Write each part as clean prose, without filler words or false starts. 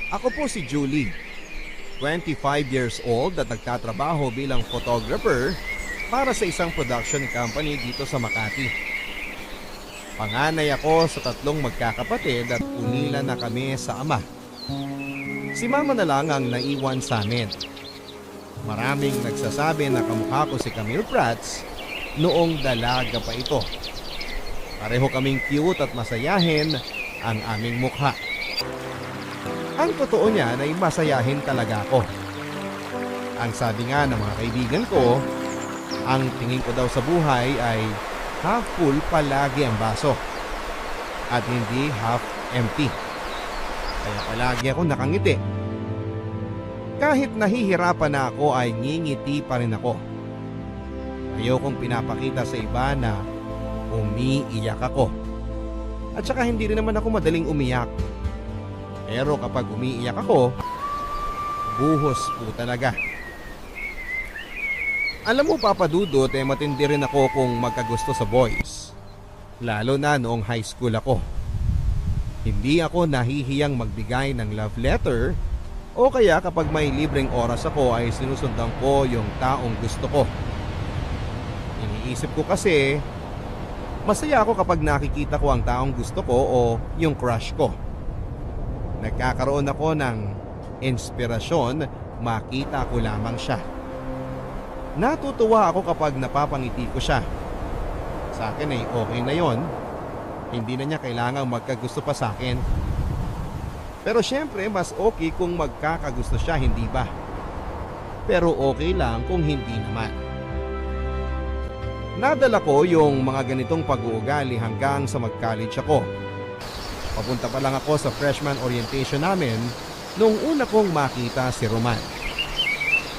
Ako po si Julie, 25 years old at nagtatrabaho bilang photographer para sa isang production company dito sa Makati. Panganay ako sa tatlong magkakapatid at unila na kami sa ama. Si mama na lang ang naiwan sa amin. Maraming nagsasabi na kamukha ko si Camille Prats noong dalaga pa ito. Pareho kaming cute at masayahin ang aming mukha. Ang totoo niyan ay masayahin talaga ako. Ang sabi nga ng mga kaibigan ko, ang tingin ko daw sa buhay ay half full palagi ang baso at hindi half empty. Kaya palagi ako nakangiti. Kahit nahihirapan na ako ay ngingiti pa rin ako. Ayokong pinapakita sa iba na umiiyak ako. At saka hindi rin naman ako madaling umiyak. Pero kapag umiiyak ako, buhos po talaga. Alam mo Papa Dudut, matindi rin ako kung magkagusto sa boys. Lalo na noong high school ako. Hindi ako nahihiyang magbigay ng love letter o kaya kapag may libreng oras ako ay sinusundan ko yung taong gusto ko. Iniisip ko kasi, masaya ako kapag nakikita ko ang taong gusto ko o yung crush ko. Nagkakaroon ako ng inspirasyon, makita ko lamang siya. Natutuwa ako kapag napapangiti ko siya. Sa akin ay okay na yon. Hindi na niya kailangang magkagusto pa sa akin. Pero syempre mas okay kung magkakagusto siya, hindi ba? Pero okay lang kung hindi naman. Nadala ko yung mga ganitong pag-uugali hanggang sa mag-college ako. Papunta pa lang ako sa freshman orientation namin nung una kong makita si Roman.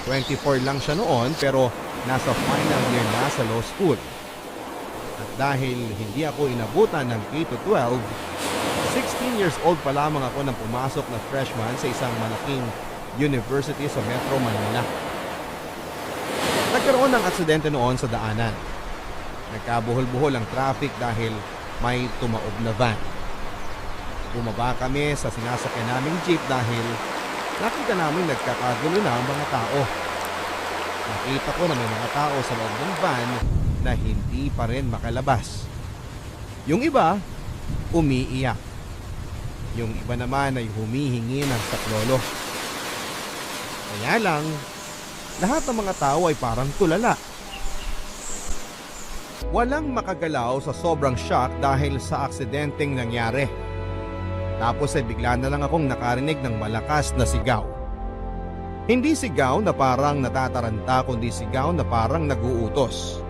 24 lang siya noon pero nasa final year na sa law school. At dahil hindi ako inabutan ng K-12, 16 years old pa lamang ako nang pumasok na freshman sa isang malaking university sa Metro Manila. Nagkaroon ng aksidente noon sa daanan. Nagkabuhol-buhol ang traffic dahil may tumaob na van. Bumaba kami sa sinasakyan naming jeep dahil nakita namin nagkakagulo na ang mga tao. Nakita ko na may mga tao sa loob ng van na hindi pa rin makalabas. Yung iba, umiiyak. Yung iba naman ay humihingi ng saklolo. Kaya lang, lahat ng mga tao ay parang tulala. Walang makagalaw sa sobrang shock dahil sa aksidenteng nangyari. Tapos ay bigla na lang akong nakarinig ng malakas na sigaw. Hindi sigaw na parang natataranta kundi sigaw na parang naguutos.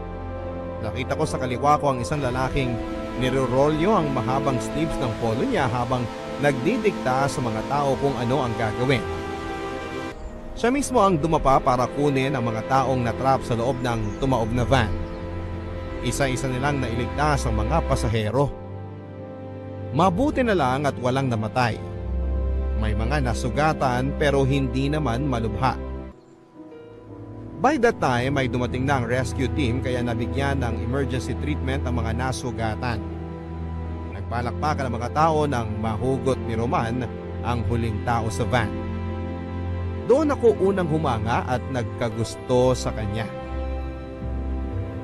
Nakita ko sa kaliwa ko ang isang lalaking nirorolyo ang mahabang sleeves ng polo niya habang nagdidikta sa mga tao kung ano ang gagawin. Siya mismo ang dumapa para kunin ang mga taong natrap sa loob ng tumaob na van. Isa-isa nilang nailigtas ang mga pasahero. Mabuti na lang at walang namatay. May mga nasugatan pero hindi naman malubha. By that time ay dumating na ang rescue team kaya nabigyan ng emergency treatment ang mga nasugatan. Nagpalakpakan ang mga tao nang mahugot ni Roman ang huling tao sa van. Doon ako unang humanga at nagkagusto sa kanya.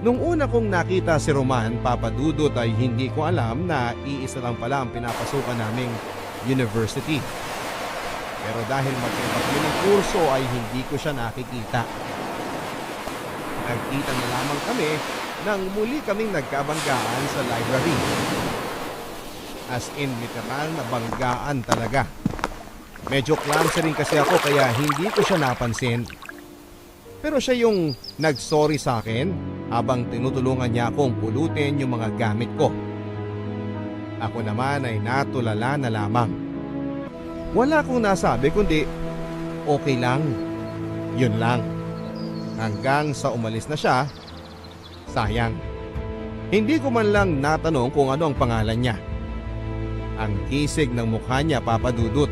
Nung una kong nakita si Roman, Papa Dudut, ay hindi ko alam na iisa lang pala ang pinapasukan naming university. Pero dahil magkaiba ng kurso ay hindi ko siya nakikita. Nagkita na lamang kami nang muli kaming nagkabanggaan sa library. As in literal na banggaan talaga. Medyo clumsy rin kasi ako kaya hindi ko siya napansin. Pero siya yung nag-sorry sa akin habang tinutulungan niya akong pulutin yung mga gamit ko. Ako naman ay natulala na lamang. Wala akong nasabi kundi okay lang. Yun lang. Hanggang sa umalis na siya, sayang. Hindi ko man lang natanong kung ano ang pangalan niya. Ang kisig ng mukha niya, Papa Dudut.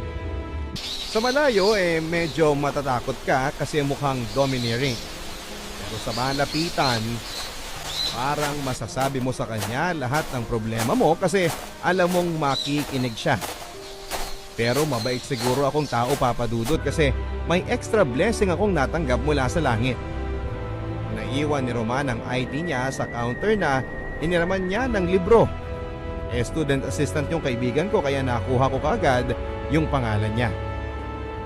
Sa malayo medyo matatakot ka kasi mukhang domineering. Pero sa malapitan, parang masasabi mo sa kanya lahat ng problema mo kasi alam mong makikinig siya. Pero mabait siguro akong tao, Papa Dudut, kasi may extra blessing akong natanggap mula sa langit. Naiwan ni Roman ang ID niya sa counter na iniraman niya ng libro. Student assistant yung kaibigan ko kaya nakuha ko kaagad yung pangalan niya.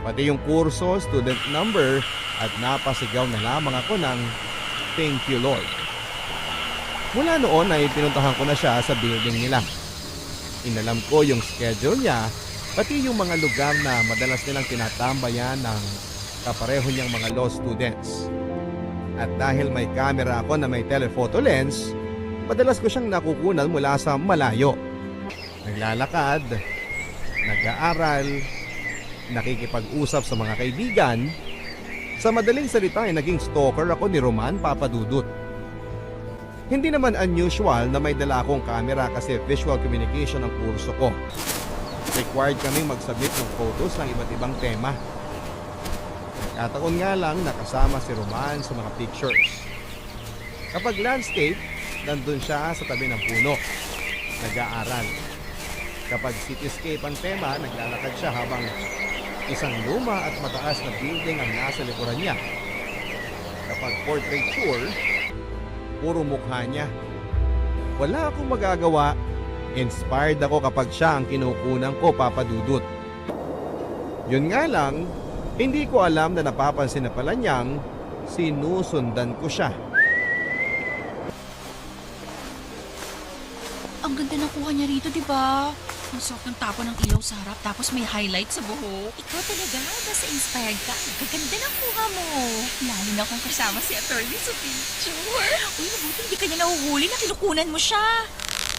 Pati yung kurso, student number at napasigaw na lamang ako ng thank you Lord. Mula noon ay pinuntahan ko na siya sa building nila. Inalam ko yung schedule niya, pati yung mga lugar na madalas nilang tinatambayan ng kapareho niyang mga law students. At dahil may camera ako na may telephoto lens, madalas ko siyang nakukunan mula sa malayo. Naglalakad, nag-aaral, nakikipag-usap sa mga kaibigan. Sa madaling salita ay naging stalker ako ni Roman, Papa Dudut. Hindi naman unusual na may dala akong camera kasi visual communication ang kurso ko. Required kaming mag-submit ng photos ng iba't ibang tema. Nagkataon nga lang nakasama si Roman sa mga pictures. Kapag landscape, nandun siya sa tabi ng puno. Nag-aaral. Kapag cityscape ang tema, naglalakad siya habang isang luma at mataas na building ang nasa likuran niya. Kapag portraiture, puro mukha niya. Wala akong magagawa. Inspired ako kapag siya ang kinukunan ko, Papa Dudut. Yun nga lang, hindi ko alam na napapansin na pala niyang sinusundan ko siya. Ang ganda ng kuha niya rito, di ba? Ang soft ng tapo ng ilaw sa harap, tapos may highlight sa buhok. Ikaw talaga, basta inspired ka. Gaganda ng kuha mo. Lalo na kung kasama si attorney sa picture. Uy, mabuti hindi ka niya nahuhuli na kinukunan mo siya.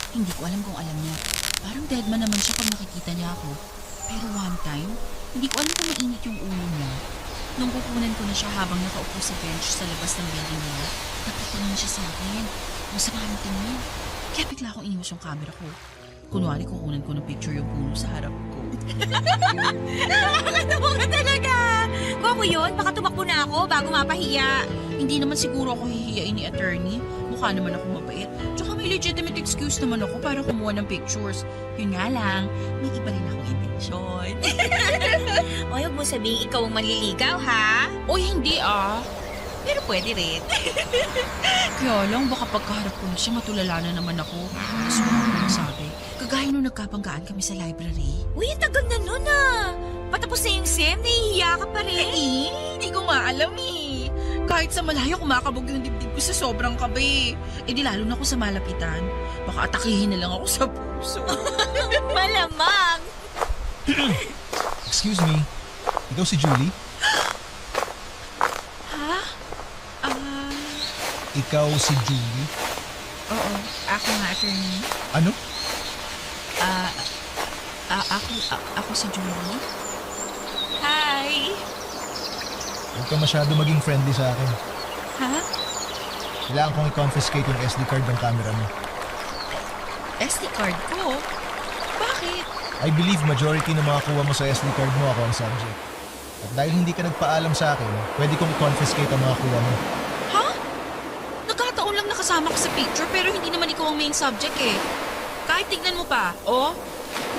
Hindi ko alam kung alam niya. Parang deadman naman siya pag nakikita niya ako. Pero one time, hindi ko alam kung mainit yung ulo niya. Nung kukunan ko na siya habang nakaupo sa bench sa labas ng building niya, napatingin siya sa akin. Ang sama ng tingin. Kaya bigla akong iniwas yung camera ko. Kunwari kukunan ko ng picture yung puno sa harap ko. Nakakatawa ka talaga. Kung ako yun, baka tumakbo na ako bago mapahiya. Hindi naman siguro ako hihiyain ni attorney. Mukha naman ako mabait. Tsaka may legitimate excuse naman ako para kumuha ng pictures. Yun nga lang, may iba rin akong intensyon. Oy, huwag mo sabihin ikaw ang manliligaw, ha? Oy, hindi ah. Pero pwede rin. Kaya lang, baka pagkaharap ko na siya, matulala na naman ako. Tapos wala ko nagsabi. Kagaya nung nagkabanggaan kami sa library. Uy, ang tagal na nun, ah. Patapos na yung SEM, nahihiya ka pa rin. Hindi ko nga alam eh. Kahit sa malayo, kumakabog yung dibdib ko sa sobrang kabe. Eh di lalo na ako sa malapitan. Baka atakihin na lang ako sa puso. Malamang. Excuse me, ikaw si Julie? Ha? Ikaw si Julie? Oo. Ako nga, attorney. Ano? Ako si Julie. Hi. Huwag ka masyado maging friendly sa akin. Ha? Kailangan kong i-confiscate yung SD card ng camera mo. SD card ko? Bakit? I believe majority ng mga kuha mo sa SD card mo ako ang subject. At dahil hindi ka nagpaalam sa akin, pwede kong i-confiscate ang mga kuha mo. Ha? Nagkataon lang nakasama ka sa picture pero hindi naman ikaw ang main subject eh. Kahit tignan mo pa, oh.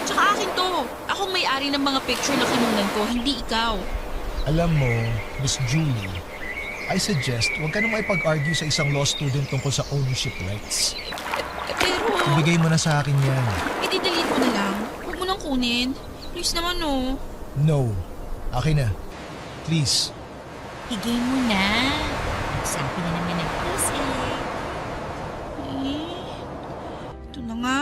Tsaka akin to. Akong may-ari ng mga picture na kinunan ko, hindi ikaw. Alam mo, Miss Julie, I suggest huwag ka na maipag-argue sa isang law student tungkol sa ownership rights. Pero, Ibigay mo na sa akin yan. i-delete mo na lang. Huwag mo nang kunin. Please naman oh. No. Akin na. Please. Higay mo na. Sabi na naman ng please eh. Eh, ito na nga.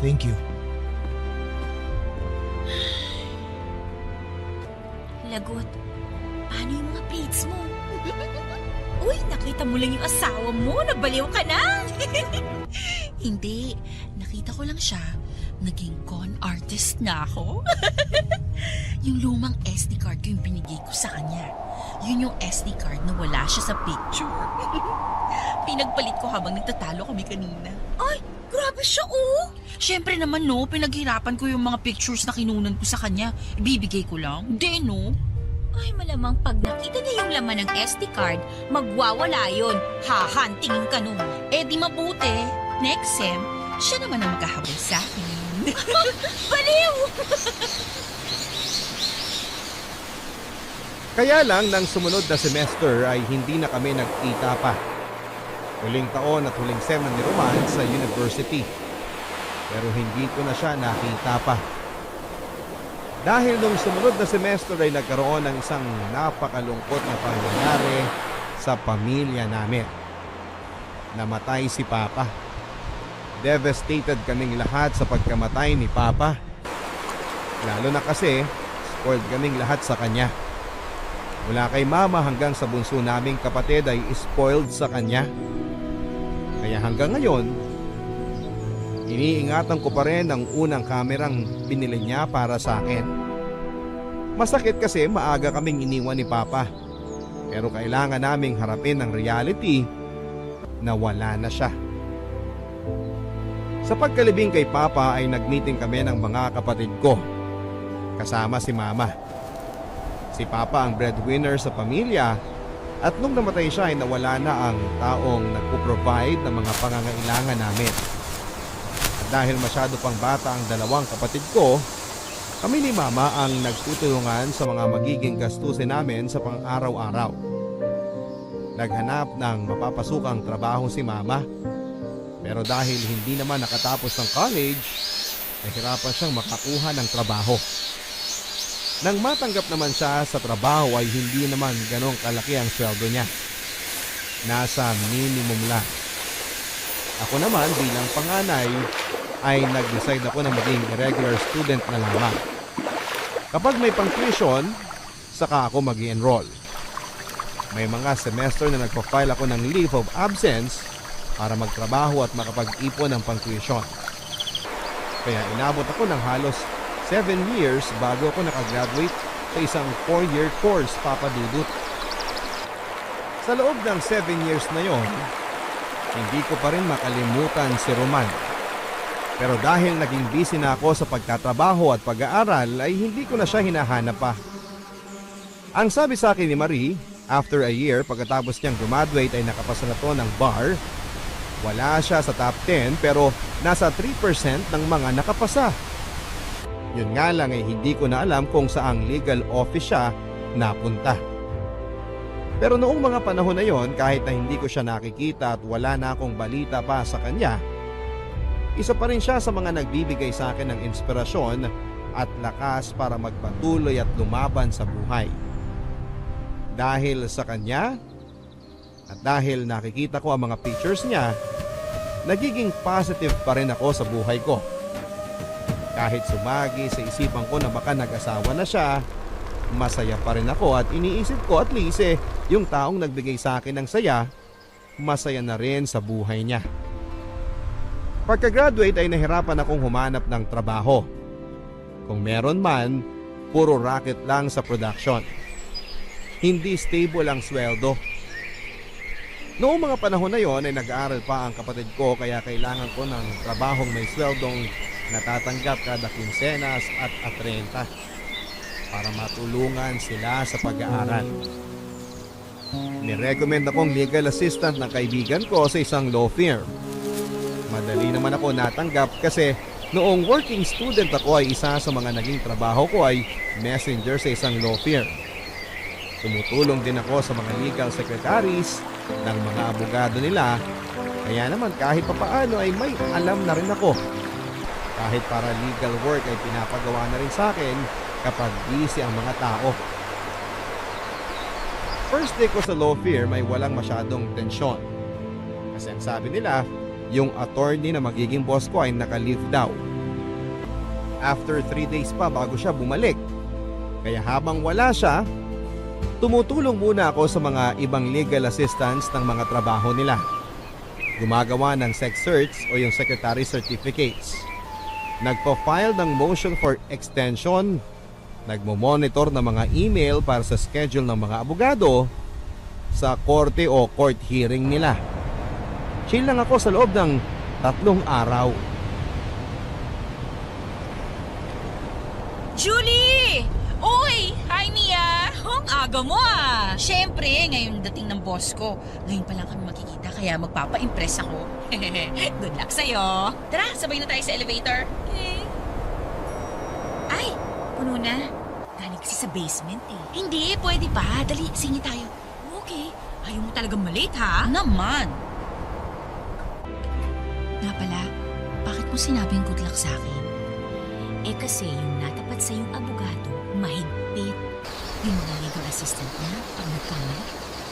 Thank you. Lagot, paano yung mga plates mo? Uy, nakita mo lang yung asawa mo. Nabaliw ka na. Hindi. Nakita ko lang siya. Naging con artist na ako. Yung lumang SD card ko yung binigay ko sa kanya. Yun yung SD card na wala siya sa picture. Pinagpalit ko habang nagtatalo kami kanina. Ay, grabe siya oh. Siyempre naman no, pinaghirapan ko yung mga pictures na kinunan ko sa kanya. Ibibigay ko lang. Hindi no. Ay, malamang pag nakita niya yung laman ng SD card, magwawala yun. Hahantingin ka nun. Eh di mabuti. Next sem, siya naman ang magkahabol sa akin. Baliw! Kaya lang nang sumunod na semester ay hindi na kami nagkita pa. Huling taon at huling sem ni Roman sa university. Pero hindi ko na siya nakita pa. Dahil nung sumunod na semester ay nagkaroon ng isang napakalungkot na pangyayari sa pamilya namin. Namatay si Papa. Devastated kaming lahat sa pagkamatay ni Papa. Lalo na kasi spoiled kaming lahat sa kanya. Mula kay Mama hanggang sa bunso naming kapatid ay spoiled sa kanya. Kaya hanggang ngayon, iniingatan ko pa rin ang unang kamerang binili niya para sa akin. Masakit kasi maaga kaming iniwan ni Papa. Pero kailangan naming harapin ang reality na wala na siya. Sa pagkalibing kay Papa ay nagmeeting kami ng mga kapatid ko. Kasama si Mama. Si Papa ang breadwinner sa pamilya at nung namatay siya ay nawala na ang taong nagpo-provide ng mga pangangailangan namin. At dahil masyado pang bata ang dalawang kapatid ko, kami ni Mama ang nagtutulungan sa mga magiging gastusin namin sa pang-araw-araw. Naghanap ng mapapasukang trabaho si Mama, pero dahil hindi naman nakatapos ng college, nahirapan siyang makakuha ng trabaho. Nang matanggap naman siya sa trabaho ay hindi naman ganong kalaki ang sweldo niya. Nasa minimum lang. Ako naman bilang panganay ay nag-decide ako na maging regular student na lamang. Kapag may pang-tuition, saka ako mag-i-enroll. May mga semester na nagpa-file ako ng leave of absence para magtrabaho at makapag-ipon ng pang-tuition. Kaya inabot ako ng halos 7 years bago ako nakagraduate sa isang 4-year course, Papa Dudut. Sa loob ng 7 years na yon, hindi ko pa rin makalimutan si Roman. Pero dahil naging busy na ako sa pagtatrabaho at pag-aaral ay hindi ko na siya hinahanap pa. Ang sabi sa akin ni Marie, after a year pagkatapos niyang graduate ay nakapasa na to ng bar. Wala siya sa top 10 pero nasa 3% ng mga nakapasa. Yun nga lang ay hindi ko na alam kung saang legal office siya napunta. Pero noong mga panahon na yon, kahit na hindi ko siya nakikita at wala na akong balita pa sa kanya, isa pa rin siya sa mga nagbibigay sa akin ng inspirasyon at lakas para magpatuloy at lumaban sa buhay. Dahil sa kanya at dahil nakikita ko ang mga pictures niya, nagiging positive pa rin ako sa buhay ko. Kahit sumagi sa isipan ko na baka nag-asawa na siya, masaya pa rin ako at iniisip ko at least yung taong nagbigay sa akin ng saya, masaya na rin sa buhay niya. Pagka-graduate ay nahirapan akong humanap ng trabaho. Kung meron man, puro racket lang sa production. Hindi stable ang sweldo. Noong mga panahon na yon ay nag-aaral pa ang kapatid ko kaya kailangan ko ng trabahong may sweldong natatanggap kada kinsenas at 30 para matulungan sila sa pag-aaral. Nirecommend akong legal assistant ng kaibigan ko sa isang law firm. Madali naman ako natanggap kasi noong working student ako ay isa sa mga naging trabaho ko ay messenger sa isang law firm. Tumutulong din ako sa mga legal secretaries ng mga abogado nila, kaya naman kahit papaano ay may alam na rin ako. Kahit para legal work ay pinapagawa na rin sa akin kapag busy ang mga tao. First day ko sa law firm ay walang masyadong tensyon. Kasi ang sabi nila, yung attorney na magiging boss ko ay naka-leave daw. After 3 days pa bago siya bumalik. Kaya habang wala siya, tumutulong muna ako sa mga ibang legal assistants ng mga trabaho nila. Gumagawa ng sec certs o yung secretary certificates. Nagpa-file ng motion for extension. Nagmo-monitor ng mga email para sa schedule ng mga abogado sa korte o court hearing nila. Chill lang ako sa loob ng 3 araw. Julie! Uy! Hi, Mia! Ang aga mo ah! Siyempre, ngayon dating ng boss ko. Ngayon pa lang kami makikita kaya magpapa-impress ako. Good luck sa'yo! Tara, sabay na tayo sa elevator. Okay. puno na. Galing kasi sa basement eh. Hindi, pwede pa. Dali, singi tayo. Okay. Ayaw mo talagang malate ha? Naman! Nga pala, bakit mo sinabing good luck sa akin? Eh kasi yung natapat sa yung abogado, mahigpit. Yung mga legal assistant niya, pag nagkamali,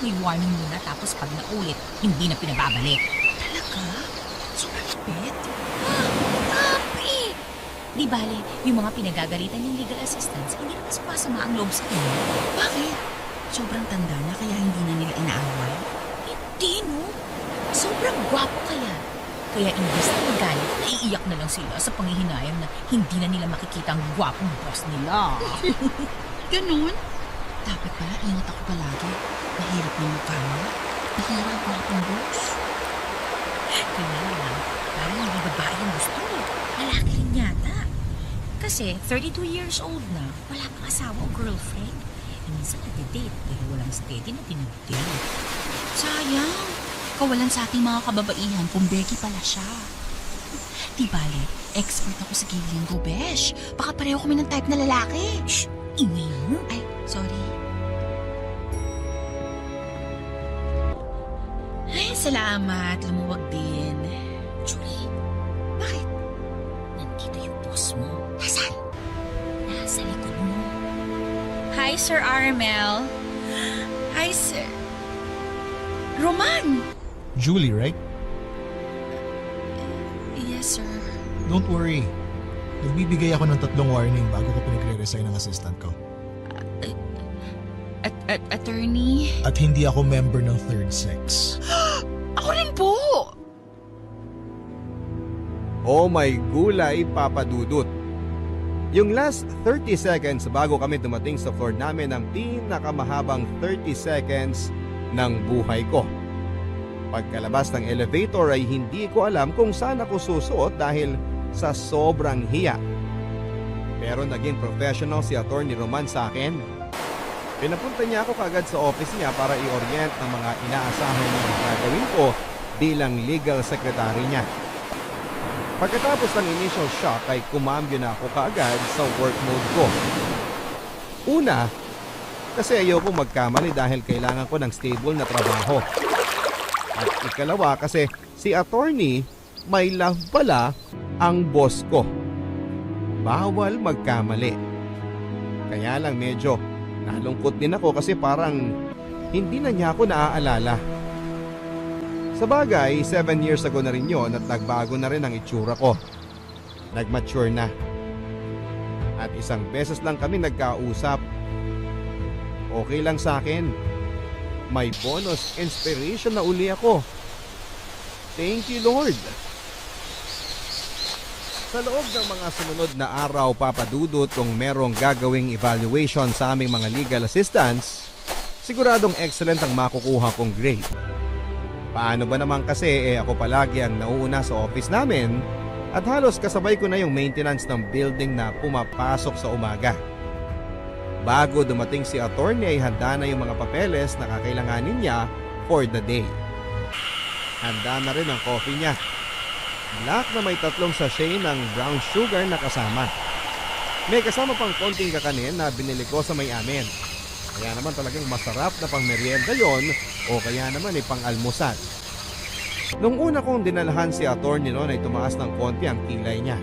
may warning muna tapos pag naulit, hindi na pinababalik. Talaga? Sobrang higpit? Grabe! Di bale, yung mga pinagagalitan ng legal assistants, hindi naman sumasama ang loob sa kanya. Bakit? Sobrang tanda na kaya hindi na nila inaaway? Hindi, no? Sobrang gwapo kaya. Kaya imbis na magalit, naiiyak na lang sila sa panghihinayang na hindi na nila makikita ang gwapong boss nila. Ganun? Dapat pala ingat ako palagi. Mahirap na mukha mo. Mahirap ako akong boss. Kaya lang, parang hindi babae ang gusto. Lalaki rin yata. Kasi 32 years old na, wala pang asawa o girlfriend. E minsan nag-date, pero walang steady na dinudate. Sayang. Kawalan sa ating mga kababaihan kung Becky pala siya. Di bale, expert ako sa Gillian Gobesh. Baka pareho kami ng type na lalaki. Shh! Ingay mo. Ay, sorry. Ay, salamat. Lumuwag din. Julie, Bakit? nandito yung boss mo. Nasaan? Nasa likod mo. Hi, Sir Aramel. Hi, Sir. Roman! Julie, right? Yes, sir. Don't worry. Nagbibigay ako ng 3 warning bago ko pinagre-resign ng assistant ko. Attorney? At hindi ako member ng third sex. Ako rin po! Oh my gulay, Papa Dudut. Yung last 30 seconds bago kami dumating sa floor namin ang pinakamahabang 30 seconds ng buhay ko. Pagkalabas ng elevator ay hindi ko alam kung saan ako susuot dahil sa sobrang hiya. Pero naging professional si Attorney Roman sa akin. Pinapunta niya ako kagad sa office niya para i-orient ng mga inaasahan niyang gagawin ko bilang legal secretary niya. Pagkatapos ng initial shock ay kumambyo na ako kaagad sa work mode ko. Una, kasi ayoko magkamali dahil kailangan ko ng stable na trabaho. At ikalawa kasi si attorney may love pala ang boss ko. Bawal magkamali. Kaya lang medyo nalungkot din ako kasi parang hindi na niya ako naaalala. Sa bagay, 7 years ago na rin yon at nagbago na rin ang itsura ko. Nag-mature na. At isang beses lang kami nagkausap. Okay lang sa akin. May bonus inspiration na uli ako. Thank you, Lord. Sa loob ng mga sumunod na araw, papadudot kung merong gagawing evaluation sa aming mga legal assistants, siguradong excellent ang makukuha kong grade. Paano ba naman kasi ako palagi ang nauuna sa office namin at halos kasabay ko na yung maintenance ng building na pumapasok sa umaga. Bago dumating si attorney ay handa na yung mga papeles na kakailanganin niya for the day. Handa na rin ang coffee niya. Black na may 3 sachet ng brown sugar na kasama. May kasama pang konting kakanin na binili ko sa may amin. Kaya naman talagang masarap na pang merienda yon o kaya naman pang almusal. Nung una kong dinalhan si attorney noon ay tumaas ng konti ang kilay niya.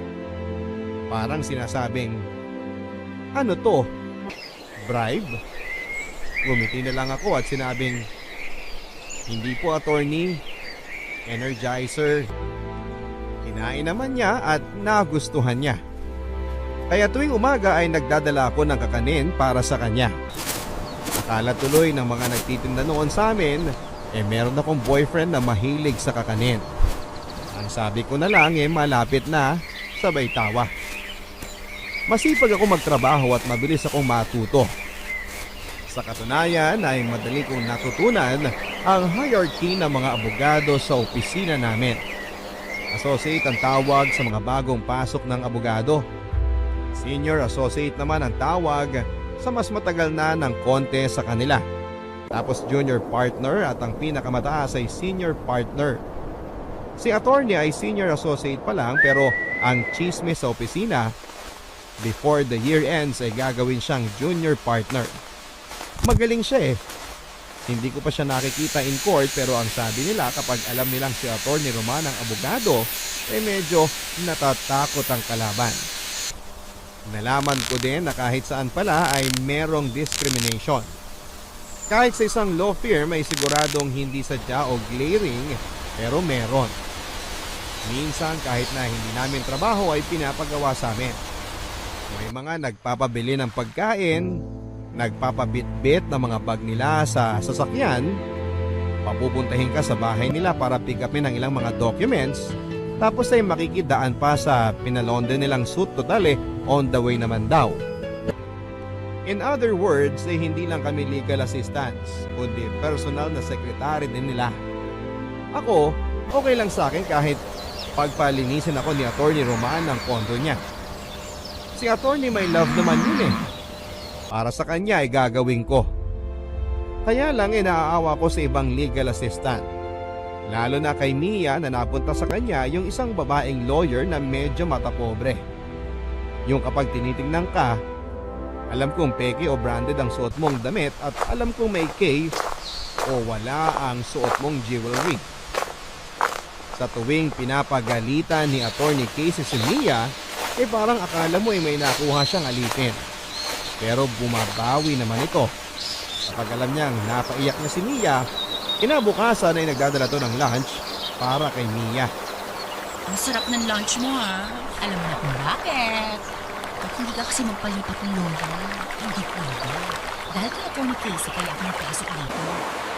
Parang sinasabing, ano to? Bribe? Gumiti na lang ako at sinabing, hindi po attorney, energizer. Kinain naman niya at nagustuhan niya. Kaya tuwing umaga ay nagdadala ako ng kakanin para sa kanya. Akala tuloy ng mga nagtitinda noon sa amin, meron akong boyfriend na mahilig sa kakanin. Ang sabi ko na lang malapit na, sabay tawa. Masipag ako magtrabaho at mabilis akong matuto. Sa katunayan ay madali kong natutunan ang hierarchy ng mga abogado sa opisina namin. Associate ang tawag sa mga bagong pasok ng abogado. Senior associate naman ang tawag sa mas matagal na ng konti sa kanila. Tapos junior partner at ang pinakamataas ay senior partner. Si attorney ay senior associate pa lang pero ang chismis sa opisina, Before the year ends ay gagawin siyang junior partner. Magaling siya eh. Hindi ko pa siya nakikita in court pero ang sabi nila kapag alam nilang si Atty. Roman ang abogado, ay medyo natatakot ang kalaban. Nalaman ko din na kahit saan pala ay merong discrimination. Kahit sa isang law firm ay siguradong hindi sadya o glaring pero meron. Minsan kahit na hindi namin trabaho ay pinapagawa sa amin. May mga nagpapabili ng pagkain, nagpapabitbit ng mga bag nila sa sasakyan, papupuntahin ka sa bahay nila para pick upin ang ilang mga documents, tapos ay makikidaan pa sa pinalonde nilang suit total on the way naman daw. In other words, ay hindi lang kami legal assistants, kundi personal na secretary din nila. Ako, okay lang sa akin kahit pagpalinisin ako ni Atty. Roman ng kondo niya. Si Atty. may love naman yun eh. Para sa kanya ay gagawin ko. Kaya lang naaawa ko sa ibang legal assistant. Lalo na kay Mia na napunta sa kanya yung isang babaeng lawyer na medyo matapobre. Yung kapag tinitingnan ka, alam kong peke o branded ang suot mong damit at alam kong may K o wala ang suot mong jewelry. Sa tuwing pinapagalitan ni Atty. Casey si Mia, parang akala mo may nakuha siyang alipin. Pero bumabawi naman ito. Kapag alam niyang napaiyak na si Mia, kinabukasan ay nagdadala to ng lunch para kay Mia. Ang sarap ng lunch mo ha. Alam mo na kung bakit. Ba't hindi ka kasi magpalipat ng lolo? Hindi pwede. Dahil kay Atty. Casey kaya ako napasok dito.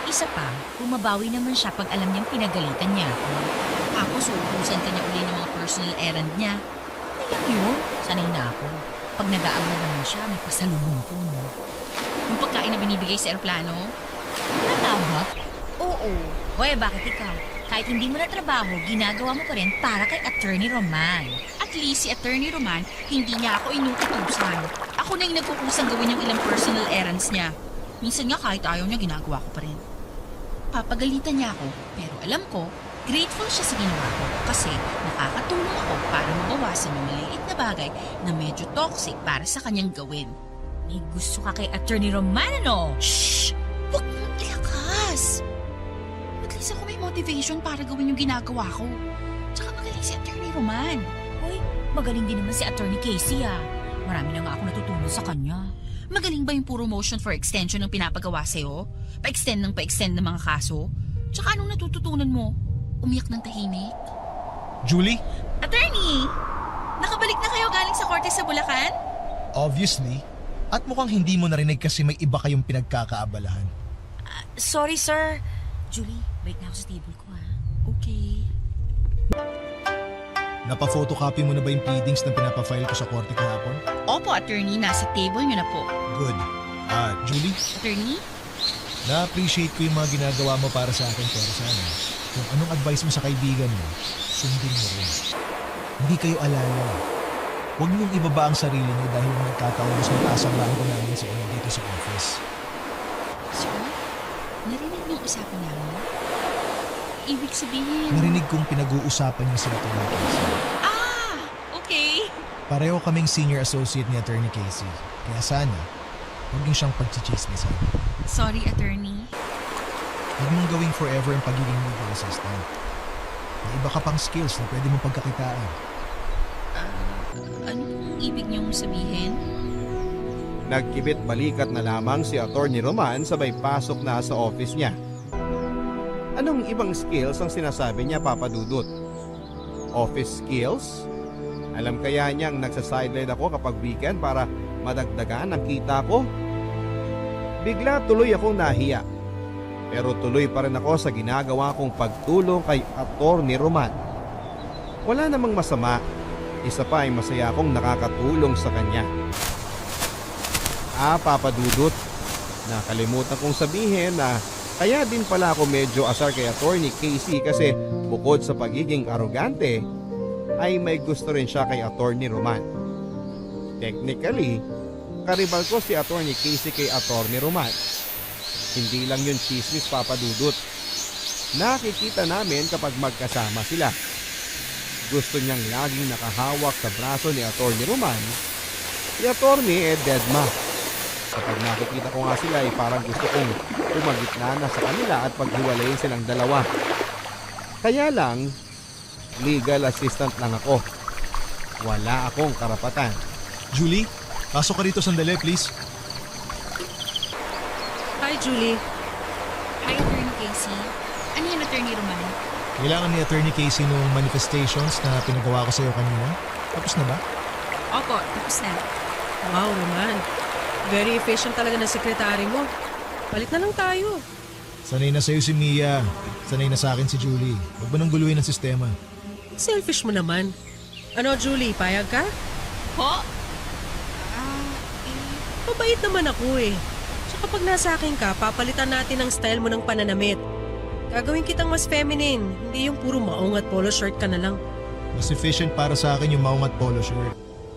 Isa pa, bumabawi naman siya pag alam niyang pinagalitan niya ako. Tapos uubusan ka niya uli ng mga personal errand niya. Kaya yun, sanay na ako. Pag nag-aawala naman siya, may pasalubong ko, no? Yung pagkain na binibigay sa eroplano, Wala ba? Oo. Hoy, bakit ikaw? Kahit hindi mo na trabaho, ginagawa mo pa rin para kay Atty. Roman. at least si Atty. Roman, hindi niya ako inuutusan. Ako na yung nagkukusang gawin yung ilang personal errands niya. Minsan nga kahit ayaw niya, ginagawa ko pa rin. Papagalitan niya ako, pero alam ko, grateful siya sa ginawa ko kasi nakakatulong ako para mabawasan yung maliit na bagay na medyo toxic para sa kanyang gawin. May gusto ka kay Atty. Roman, ano? Shh! Huwag mong ilakas! At least ako may motivation para gawin yung ginagawa ko. Tsaka magaling si Atty. Roman. Hoy, magaling din naman si Atty. Casey, ah. Marami na nga ako natutunan sa kanya. Magaling ba yung puro motion for extension ng pinapagawa sa'yo? Pa-extend ng mga kaso? Tsaka anong natututunan mo? Umiyak ng tahimik? Julie? Attorney! Nakabalik na kayo galing sa korte sa Bulacan? Obviously. At mukhang hindi mo narinig kasi may iba kayong pinagkakaabalahan. Sorry, sir. Julie, balik na ako sa table ko, ah. Okay. Napa-photocopy mo na ba yung pleadings na pinapafile ko sa korte kahapon? Opo, attorney. Nasa table nyo na po. Good. Julie? Attorney? Na-appreciate ko yung mga ginagawa mo para sa akin, pero sana, kung anong advice mo sa kaibigan mo, sundin mo rin. Hindi kayo alala. Huwag niyong ibaba ang sarili niyo dahil nagkataon mas mataas ang rango namin sa inyo dito sa office. Sir, narinig niyo usapan namin? Ibig sabihin... Narinig kong pinag-uusapan niyo sila Atty. Casey. Ah! Okay. Pareho kaming senior associate ni Atty. Casey. Kaya sana, huwag niyo siyang pagchichismisan. Sorry, attorney. Huwag mong gawing forever ang pagiging legal assistant. May iba ka pang skills na pwede mong pagkakitaan. Ano pong ibig niyong sabihin? Nagkibit balikat na lamang si Atty. Roman sabay pasok na sa office niya. Anong ibang skills ang sinasabi niya, Papa Dudut? Office skills? Alam kaya niyang nagsa-sideline ako kapag weekend para madagdagan ang kita ko? Bigla tuloy akong nahiya. Pero tuloy pa rin ako sa ginagawa kong pagtulong kay Atty. Roman. Wala namang masama. Isa pa ay masaya akong nakakatulong sa kanya. Papa Dudut, nakalimutan kong sabihin na kaya din pala ako medyo asar kay Atty. Casey kasi bukod sa pagiging arogante, ay may gusto rin siya kay Atty. Roman. Technically, karibal ko si Atty. Casey kay Atty. Roman. Hindi lang yun chismis, Papa Dudut. Nakikita namin kapag magkasama sila. Gusto niyang laging nakahawak sa braso ni Atty. Roman Si attorney deadma. Kapag nakikita ko nga sila parang gusto kong tumagitna na sa kanila at paghiwalayin silang dalawa. Kaya lang, legal assistant lang ako. Wala akong karapatan. Julie, pasok ka rito sandali, please. Hi, Julie. Hi, Attorney Casey. Ano yan, Attorney Roman? Kailangan ni Attorney Casey nung manifestations na pinagawa ko sa'yo kanina. Tapos na ba? Opo, tapos na. Wow, Roman. Very efficient talaga ng sekretary mo. Palit na lang tayo. Sanay na sa'yo si Mia. Sanay na sa akin si Julie. Huwag mo nang guluhin ang sistema. Selfish mo naman. Ano, Julie, payag ka? Ho? Mabait naman ako eh. Tsaka pag nasa akin ka, papalitan natin ang style mo ng pananamit. Gagawin kitang mas feminine, hindi yung puro maong at polo shirt ka na lang. Mas efficient para sa akin yung maong at polo shirt.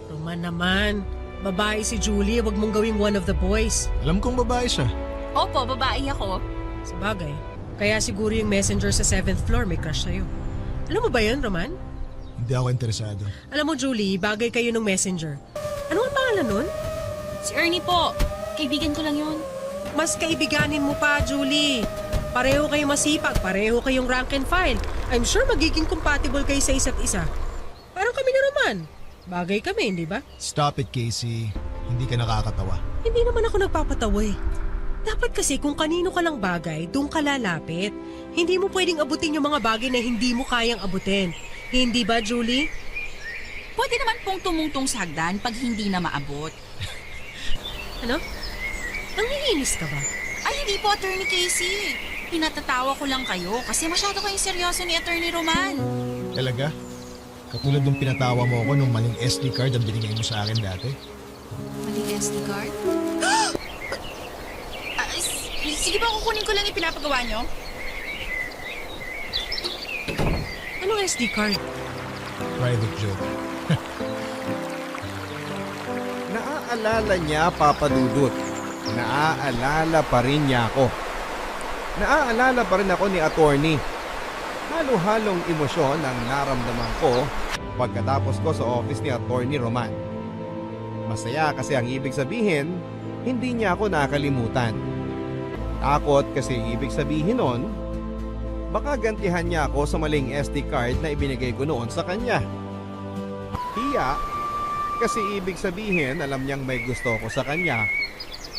Roman naman, babae si Julie, wag mong gawing one of the boys. Alam kong babae siya. Opo, babae ako. Sabagay, kaya siguro yung messenger sa 7th floor may crush sa'yo. Alam mo ba yun, Roman? Hindi ako interesado. Alam mo, Julie, bagay kayo ng messenger. Ano ang pangalan nun? Si Ernie po. Kaibigan ko lang yun. Mas kaibiganin mo pa, Julie. Pareho kayong masipag, pareho kayong rank and file. I'm sure magiging compatible kayo sa isa't isa. Parang kami ni Roman. Bagay kami, hindi ba? Stop it, Casey. Hindi ka nakakatawa. Hindi naman ako nagpapatawa eh. Dapat kasi kung kanino ka lang bagay, doon ka lalapit. Hindi mo pwedeng abutin yung mga bagay na hindi mo kayang abutin. Hindi ba, Julie? Pwede naman pong tumungtong sa hagdan pag hindi na maabot. Ano? Nanginginis ka ba? Ay, hindi po, Attorney Casey. Pinatatawa ko lang kayo kasi masyado kayong seryoso ni Attorney Roman. Talaga? Katulad nung pinatawa mo ako nung maling SD card ang binigay mo sa akin dati. Maling SD card? Sige ba, kukunin ko lang yung pinapagawa nyo? Anong SD card? Private joke. Naaalala niya, Papa Dudut. Naaalala pa rin niya ako. Naaalala pa rin ako ni attorney. Halo-halong emosyon ang naramdaman ko pagkatapos ko sa office ni Attorney Roman. Masaya kasi ang ibig sabihin, hindi niya ako nakalimutan. Takot kasi ibig sabihin nun, baka gantihan niya ako sa maling SD card na ibinigay ko noon sa kanya. Hiya, kasi ibig sabihin alam niyang may gusto ko sa kanya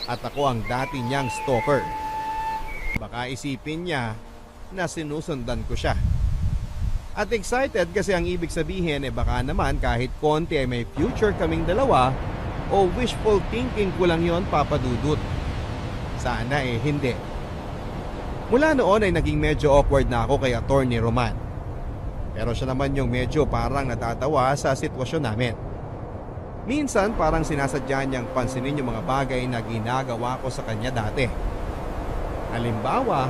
at ako ang dati niyang stalker. Baka isipin niya na sinusundan ko siya. At excited kasi ang ibig sabihin baka naman kahit konti ay may future kaming dalawa o wishful thinking ko lang yon, Papa Dudut. Sana hindi. Mula noon ay naging medyo awkward na ako kay Attorney Roman. Pero siya naman yung medyo parang natatawa sa sitwasyon namin. Minsan parang sinasadya niyang pansinin yung mga bagay na ginagawa ko sa kanya dati. Halimbawa,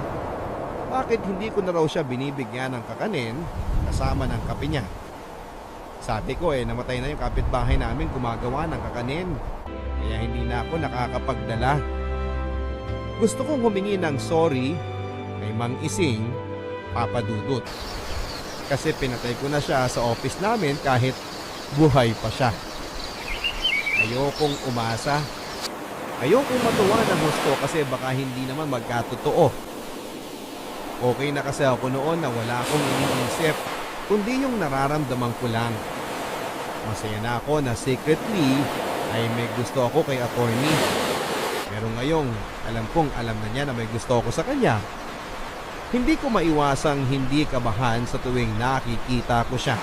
bakit hindi ko na raw siya binibigyan ng kakanin kasama ng kape niya? Sabi ko namatay na yung kapitbahay namin gumagawa ng kakanin. Kaya hindi na ako nakakapagdala. Gusto kong humingi ng sorry kay Mang Ising, Papa Dudut. Kasi pinatay ko na siya sa office namin kahit buhay pa siya. Ayokong umasa. Ayokong matuwa ng gusto kasi baka hindi naman magkatotoo. Okay na kasi ako noon na wala akong iniisip, kundi yung nararamdaman ko lang. Masaya na ako na secretly ay may gusto ako kay attorney. Pero ngayong alam kong alam na niya na may gusto ako sa kanya, hindi ko maiwasang hindi kabahan sa tuwing nakikita ko siya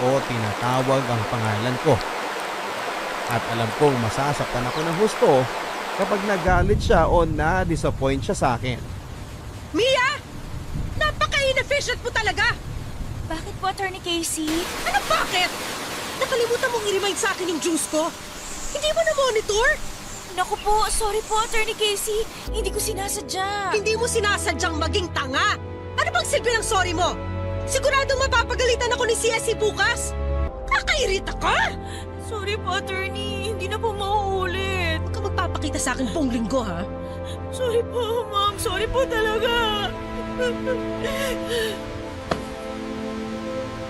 o tinatawag ang pangalan ko. At alam kong masasaktan ako ng husto kapag nagalit siya o na-disappoint siya sa akin. Mia! Napaka-inefficient mo talaga! Bakit po, Attorney Casey? Ano bakit? Nakalimutan mong i-remind sa akin yung juice ko? Hindi mo na-monitor? Naku po, sorry po, Attorney Casey. Hindi ko sinasadya. Hindi mo sinasadyang maging tanga! Ano bang silbi ng sorry mo? Siguradong mapapagalitan ako ni CSC bukas? Kakairita ka! Sorry po, Attorney. Hindi na po mauulit. Huwag ka magpapakita sa akin buong linggo, ha? Sorry po, Ma'am. Sorry po talaga.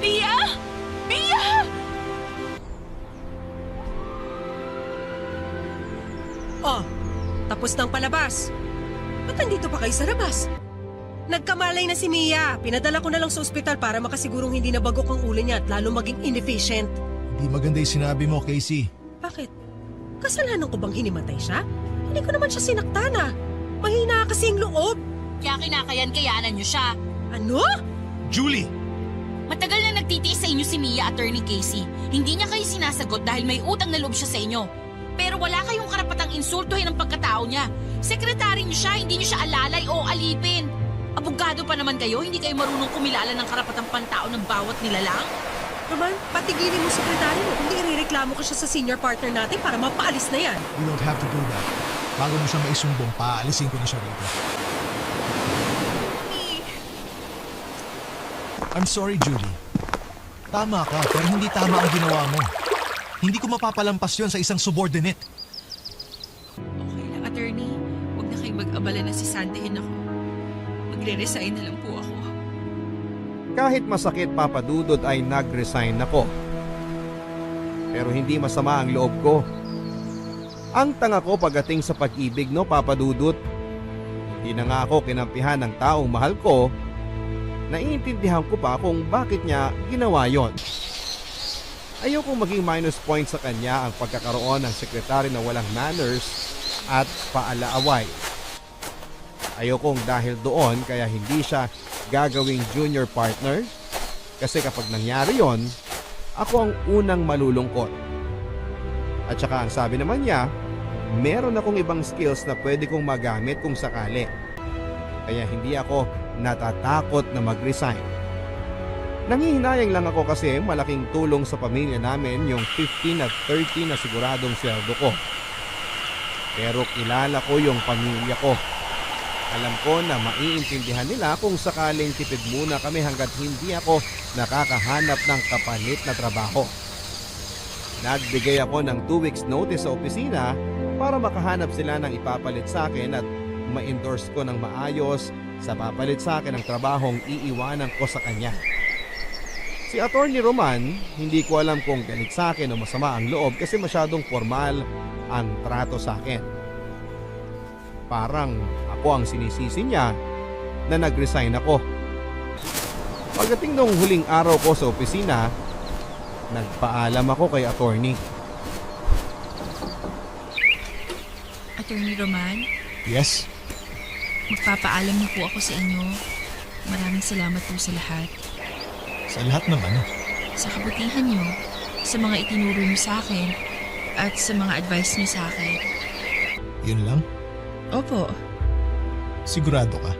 Mia! Mia! Tapos ng palabas. Ba't nandito pa kayo sa labas? Nagkamalay na si Mia. Pinadala ko na lang sa ospital para makasigurong hindi na bagok ang ulo niya at lalo maging inefficient. Hindi maganda yung sinabi mo, Casey. Bakit? Kasalanan ko bang hinimatay siya? Hindi ko naman siya sinaktan ah. Mahina kasi ang loob. Kaya kinakayan-kayanan niyo siya. Ano? Julie! Matagal na nagtitiis sa inyo si Mia, Attorney Casey. Hindi niya kayo sinasagot dahil may utang na loob siya sa inyo. Pero wala kayong karapatang insultuhin ang pagkatao niya. Sekretary niyo siya, hindi niyo siya alalay o alipin. Abogado pa naman kayo, hindi kayo marunong kumilala ng karapatang pantao ng bawat nilalang? Roman, patigilin mo sekretary mo. Hindi irereklamo ko siya sa senior partner natin para mapaalis na yan. You don't have to do that. Bago mo siya maisumbong, paalisin ko na siya rito. I'm sorry, Julie. Tama ka, pero hindi tama ang ginawa mo. Hindi ko mapapalampas yon sa isang subordinate. Okay lang, Attorney. Huwag na kayong mag-abala na sisantihin ako. Magre-resign na lang po ako. Kahit masakit, Papa Dudut, ay nag-resign ako. Pero hindi masama ang loob ko. Ang tanga ko pagdating sa pag-ibig, no, Papa Dudut. Hindi na nga ako kinampihan ng taong mahal ko. Naiintindihan ko pa kung bakit niya ginawa yon. Ayokong maging minus point sa kanya ang pagkakaroon ng sekretary na walang manners at paalaaway. Ayokong dahil doon kaya hindi siya gagawing junior partner kasi kapag nangyari yon, ako ang unang malulungkot. At saka ang sabi naman niya, meron akong ibang skills na pwede kong magamit kung sakali. Kaya hindi ako natatakot na mag-resign. Nangihinayang lang ako kasi malaking tulong sa pamilya namin yung 15 at 30 na siguradong sweldo ko. Pero kilala ko yung pamilya ko. Alam ko na maiintindihan nila kung sakaling tipid muna kami hanggat hindi ako nakakahanap ng kapalit na trabaho. Nagbigay ako ng 2 weeks notice sa opisina para makahanap sila ng ipapalit sa akin at ma-endorse ko ng maayos sa papalit sa akin ng trabahong iiwanan ko sa kanya. Si Attorney Roman, hindi ko alam kung galit sa akin o masama ang loob kasi masyadong formal ang trato sa akin. Parang ako ang sinisisi niya na nag-resign ako. Pagdating nung huling araw ko sa opisina, nagpaalam ako kay Attorney. Attorney Roman, Yes? magpapaalam na po ako sa inyo. Maraming salamat po sa lahat. Sa lahat ng ano? Sa kabutihan niyo, sa mga itinuro niyo sa akin, at sa mga advice niyo sa akin. Yun lang? Opo. Sigurado ka?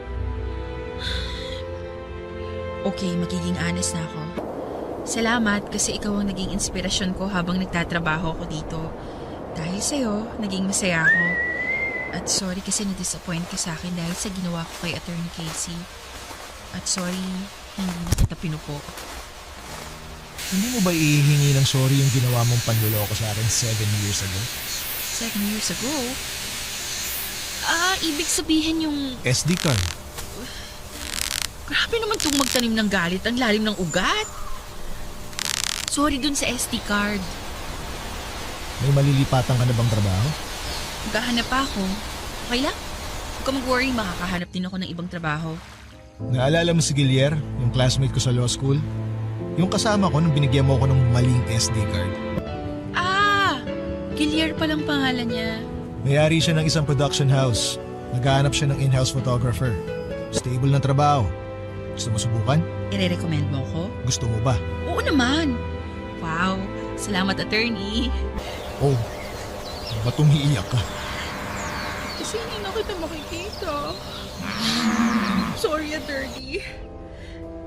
Okay, magiging honest na ako. Salamat kasi ikaw ang naging inspirasyon ko habang nagtatrabaho ako dito. Dahil sa'yo, naging masaya ako. At sorry kasi na-disappoint ka sa akin dahil sa ginawa ko kay Attorney Casey. At sorry, hindi na kita pinupo. Hindi mo ba ihihingi ng sorry yung ginawa mong panluloko sa akin 7 years ago? 7 years ago? Ibig sabihin yung... SD card. Grabe naman itong magtanim ng galit. Ang lalim ng ugat. Sorry dun sa SD card. May malilipatan ka na bang trabaho? Maghahanap pa ako. Okay lang? Huwag ka mag-worry, makakahanap din ako ng ibang trabaho. Naalala mo si Gilier, yung classmate ko sa law school? Yung kasama ko nung binigyan mo ko ng maling SD card. Gilier palang pangalan niya. Mayari siya ng isang production house. Naghahanap siya ng in-house photographer. Stable na trabaho. Gusto mo subukan? I-recommend mo ko? Gusto mo ba? Oo naman. Wow, salamat attorney. Oh, ba't umiiyak ka? Kasi hindi na kita makikita. Sorry attorney.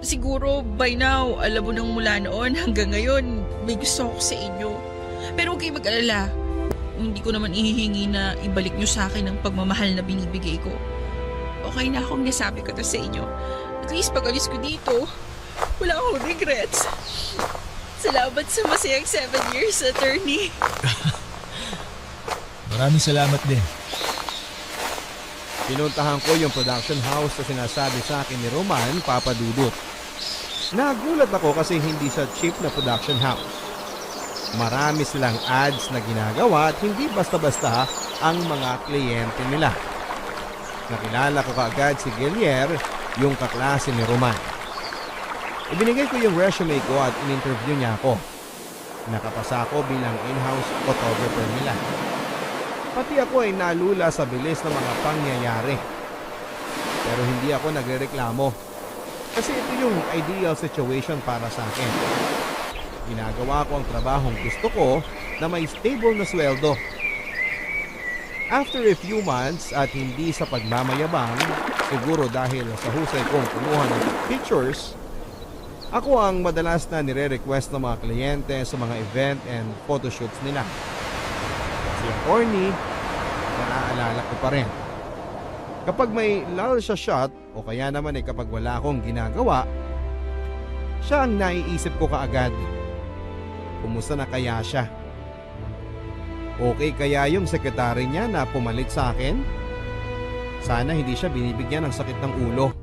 Siguro by now, alam mo nang mula noon hanggang ngayon, may gusto ako sa inyo. Pero huwag kayo mag-alala. Hindi ko naman ihihingi na ibalik nyo sa akin ang pagmamahal na binibigay ko. Okay na akong nasabi ko to sa inyo. At least pag alis ko dito, wala akong regrets. Salamat sa masayang 7 years, attorney. Maraming salamat din. Pinuntahan ko yung production house na sinasabi sa akin ni Roman, Papa Dudut. Nagulat ako kasi hindi siya cheap na production house. Marami silang ads na ginagawa at hindi basta-basta ang mga kliyente nila. Nakilala ko kaagad si Gilier, yung kaklase ni Roman. Ibinigay ko yung resume ko at in-interview niya ako. Nakapasa ako bilang in-house photographer nila. Pati ako ay nalula sa bilis ng mga pangyayari. Pero hindi ako nagrereklamo. Kasi ito yung ideal situation para sa akin. Ginagawa ko ang trabahong gusto ko na may stable na sweldo. After a few months at hindi sa pagmamayabang, siguro dahil sa husay kong kumuha ng pictures, ako ang madalas na nire-request ng mga kliyente sa mga event and photoshoots nila. Si attorney, naaalala ko pa rin. Kapag may lull sa shot o kaya naman ay kapag wala akong ginagawa, siya ang naiisip ko kaagad. Kumusta na kaya siya? Okay kaya yung sekretary niya na pumalit sa akin? Sana hindi siya binibigyan ng sakit ng ulo.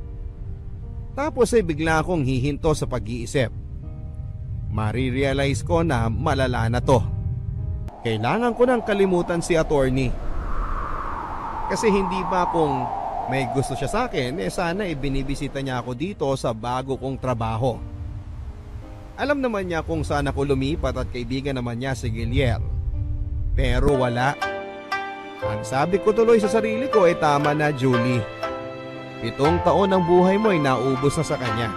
Tapos ay bigla akong hihinto sa pag-iisip. Marirealize ko na malala na to. Kailangan ko nang kalimutan si attorney. Kasi hindi ba kung may gusto siya sa akin, sana ibinibisita niya ako dito sa bago kong trabaho. Alam naman niya kung saan ako lumipat at kaibigan naman niya si Gilier. Pero wala. Ang sabi ko tuloy sa sarili ko ay tama na, Julie. 7 taon ng buhay mo ay naubos na sa kanya.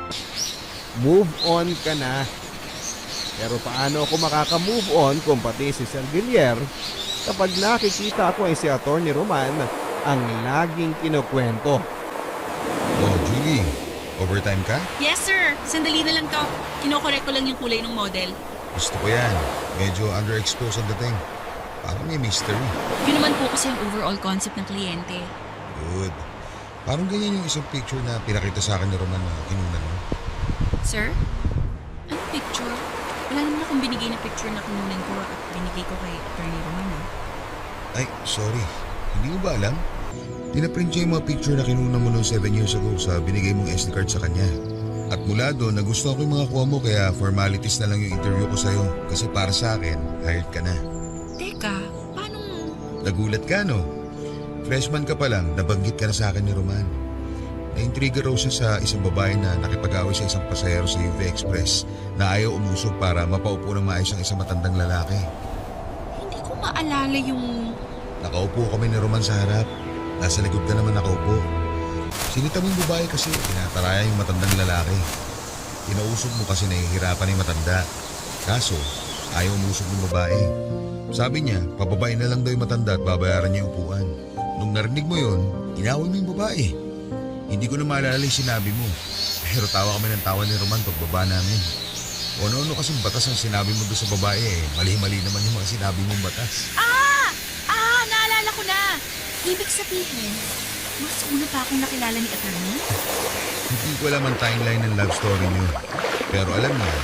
Move on ka na. Pero paano ako makaka-move on kung pati si Sir Gilier kapag nakikita ko ay si Attorney Roman ang laging kinukwento. Oh, Julie, overtime ka? Yes, sir. Sandali na lang to. Kinokorek ko lang yung kulay ng model. Gusto ko yan. Medyo underexposed ang dating. Parang may mystery. Yun naman po kasi ang overall concept ng kliyente. Good. Parang ganyan yung isang picture na pinakita sa akin ni Roman na kinunan mo. Sir? Anong picture? Wala naman akong binigay na picture na kinunan ko at binigay ko kay Attorney Roman. Ay, sorry. Hindi mo ba alam? Tinaprint niya yung mga picture na kinunan mo noong 7 years ago sa binigay mong SD card sa kanya. At mula doon, nagustuhan ko yung mga kuha mo kaya formalities na lang yung interview ko sa'yo. Kasi para sa akin, hired ka na. Teka, paano? Nagulat ka, no? Freshman ka pa lang, nabanggit ka na sa akin ni Roman. Naintriga raw siya sa isang babae na nakipag-away sa isang pasahero sa UV Express na ayaw umusog para mapaupo ng maayos ang isang matandang lalaki. Hindi ko maalala yung... Nakaupo kami ni Roman sa harap. Nasa likod ka naman nakaupo. Sinita mo yung babae kasi tinatarayan yung matandang lalaki. Kinausog mo kasi nahihirapan yung matanda. Kaso, ayaw umusog ng babae. Sabi niya, pababain na lang daw yung matanda at babayaran niya yung upuan. Nung narinig mo yun, inaway mo yung babae. Hindi ko na maalala yung sinabi mo. Pero tawa kami ng tawa ni Roman pagbaba namin. O ano kasing batas ang sinabi mo doon sa babae eh. Mali-mali naman yung mga sinabi mong batas. Naalala ko na! Ibig sabihin, mas una pa akong nakilala ni Attorney? Hindi ko alam ang timeline ng love story niyo. Pero alam niya,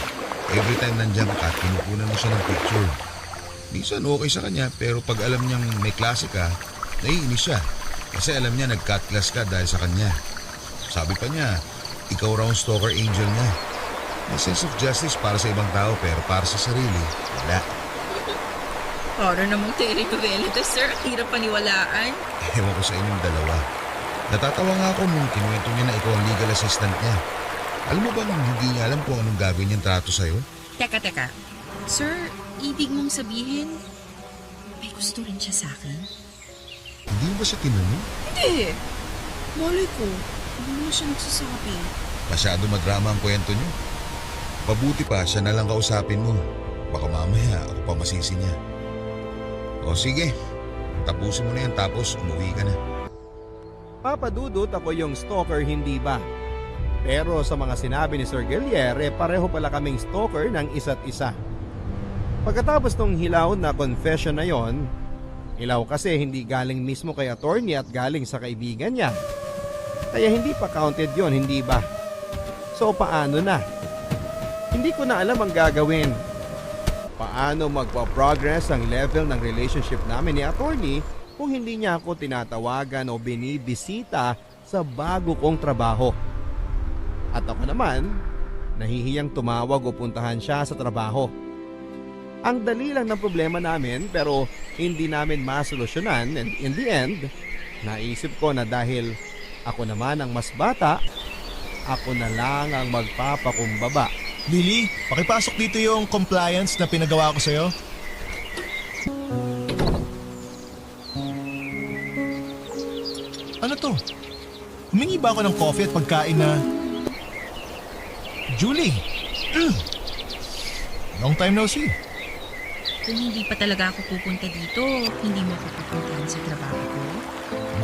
every time nandiyan ka, kinukunan mo siya ng picture. Minsan okay sa kanya, pero pag alam niyang may klase ka, naiinis siya. Kasi alam niya nag-cut class ka dahil sa kanya. Sabi pa niya, ikaw raw ang stalker angel niya. May sense of justice para sa ibang tao, pero para sa sarili, wala. Para namang telenovela to, sir. Hirap paniwalaan. Ewan ko sa inyong dalawa. Natatawa nga ako nung kinuwento niya na ikaw ang legal assistant niya. Alam mo ba nung hindi niya alam kung anong gagawin niyang trato sa'yo? Teka. Sir, ibig mong sabihin, may gusto rin siya sa akin? Hindi mo ba siya tinanong? Hindi. Malay ko, hindi naman siya nagsasabi. Masyado madrama ang kwento niyo. Pabuti pa siya na lang kausapin mo. Baka mamaya ako pa masisi niya. O sige, tapusin mo na yan tapos umuwi ka na. Papadudot ako yung stalker, hindi ba? Pero sa mga sinabi ni Sir Gilier, pareho pala kaming stalker ng isa't isa. Pagkatapos ng hilaw na confession na yon, hilaw kasi hindi galing mismo kay attorney at galing sa kaibigan niya. Kaya hindi pa counted yon, hindi ba? So paano na? Hindi ko na alam ang gagawin. Paano magpa-progress ang level ng relationship namin ni attorney kung hindi niya ako tinatawagan o binibisita sa bago kong trabaho? At ako naman, nahihiyang tumawag o puntahan siya sa trabaho. Ang dali lang ng problema namin pero hindi namin masolusyonan, and in the end, naisip ko na dahil ako naman ang mas bata, ako na lang ang magpapakumbaba. Lily, pakipasok dito yung compliance na pinagawa ko sa'yo. Ano to? Humingi ba ako ng coffee at pagkain na... Julie! Long time no see. Kung hindi pa talaga ako pupunta dito, hindi mo ako pupuntahan sa trabaho ko.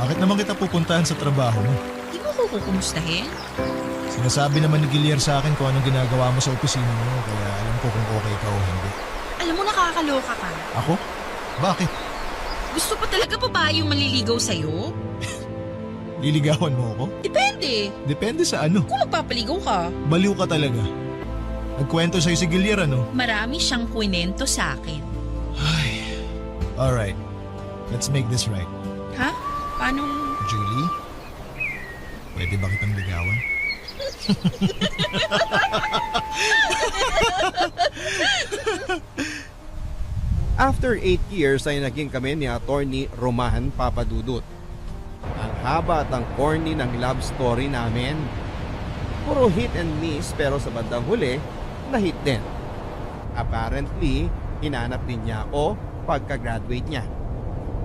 Bakit naman kita pupuntahan sa trabaho mo? Di mo ko kukumustahin? Sinasabi naman ni Gilier sa akin kung anong ginagawa mo sa opisina mo, kaya alam ko kung okay ka o hindi. Alam mo, nakakaloka ka. Ako? Bakit? Gusto pa talaga babae yung maliligaw sa'yo? Liligawan mo ako? Depende. Depende sa ano. Kung magpapaligaw ka, Baliw ka talaga. Nagkwento sa'yo si Gilier, ano? marami siyang kwento sa akin. Alright, let's make this right. Ha? Paano? Julie, pwede ba kitang ligawan? After 8 years ay naging kami ni Attorney Roman Papadudut. Ang haba at ang corny ng love story namin. Puro hit and miss pero sa bandang huli, na-hit din. Apparently, hinanap din niya ako pagka-graduate niya.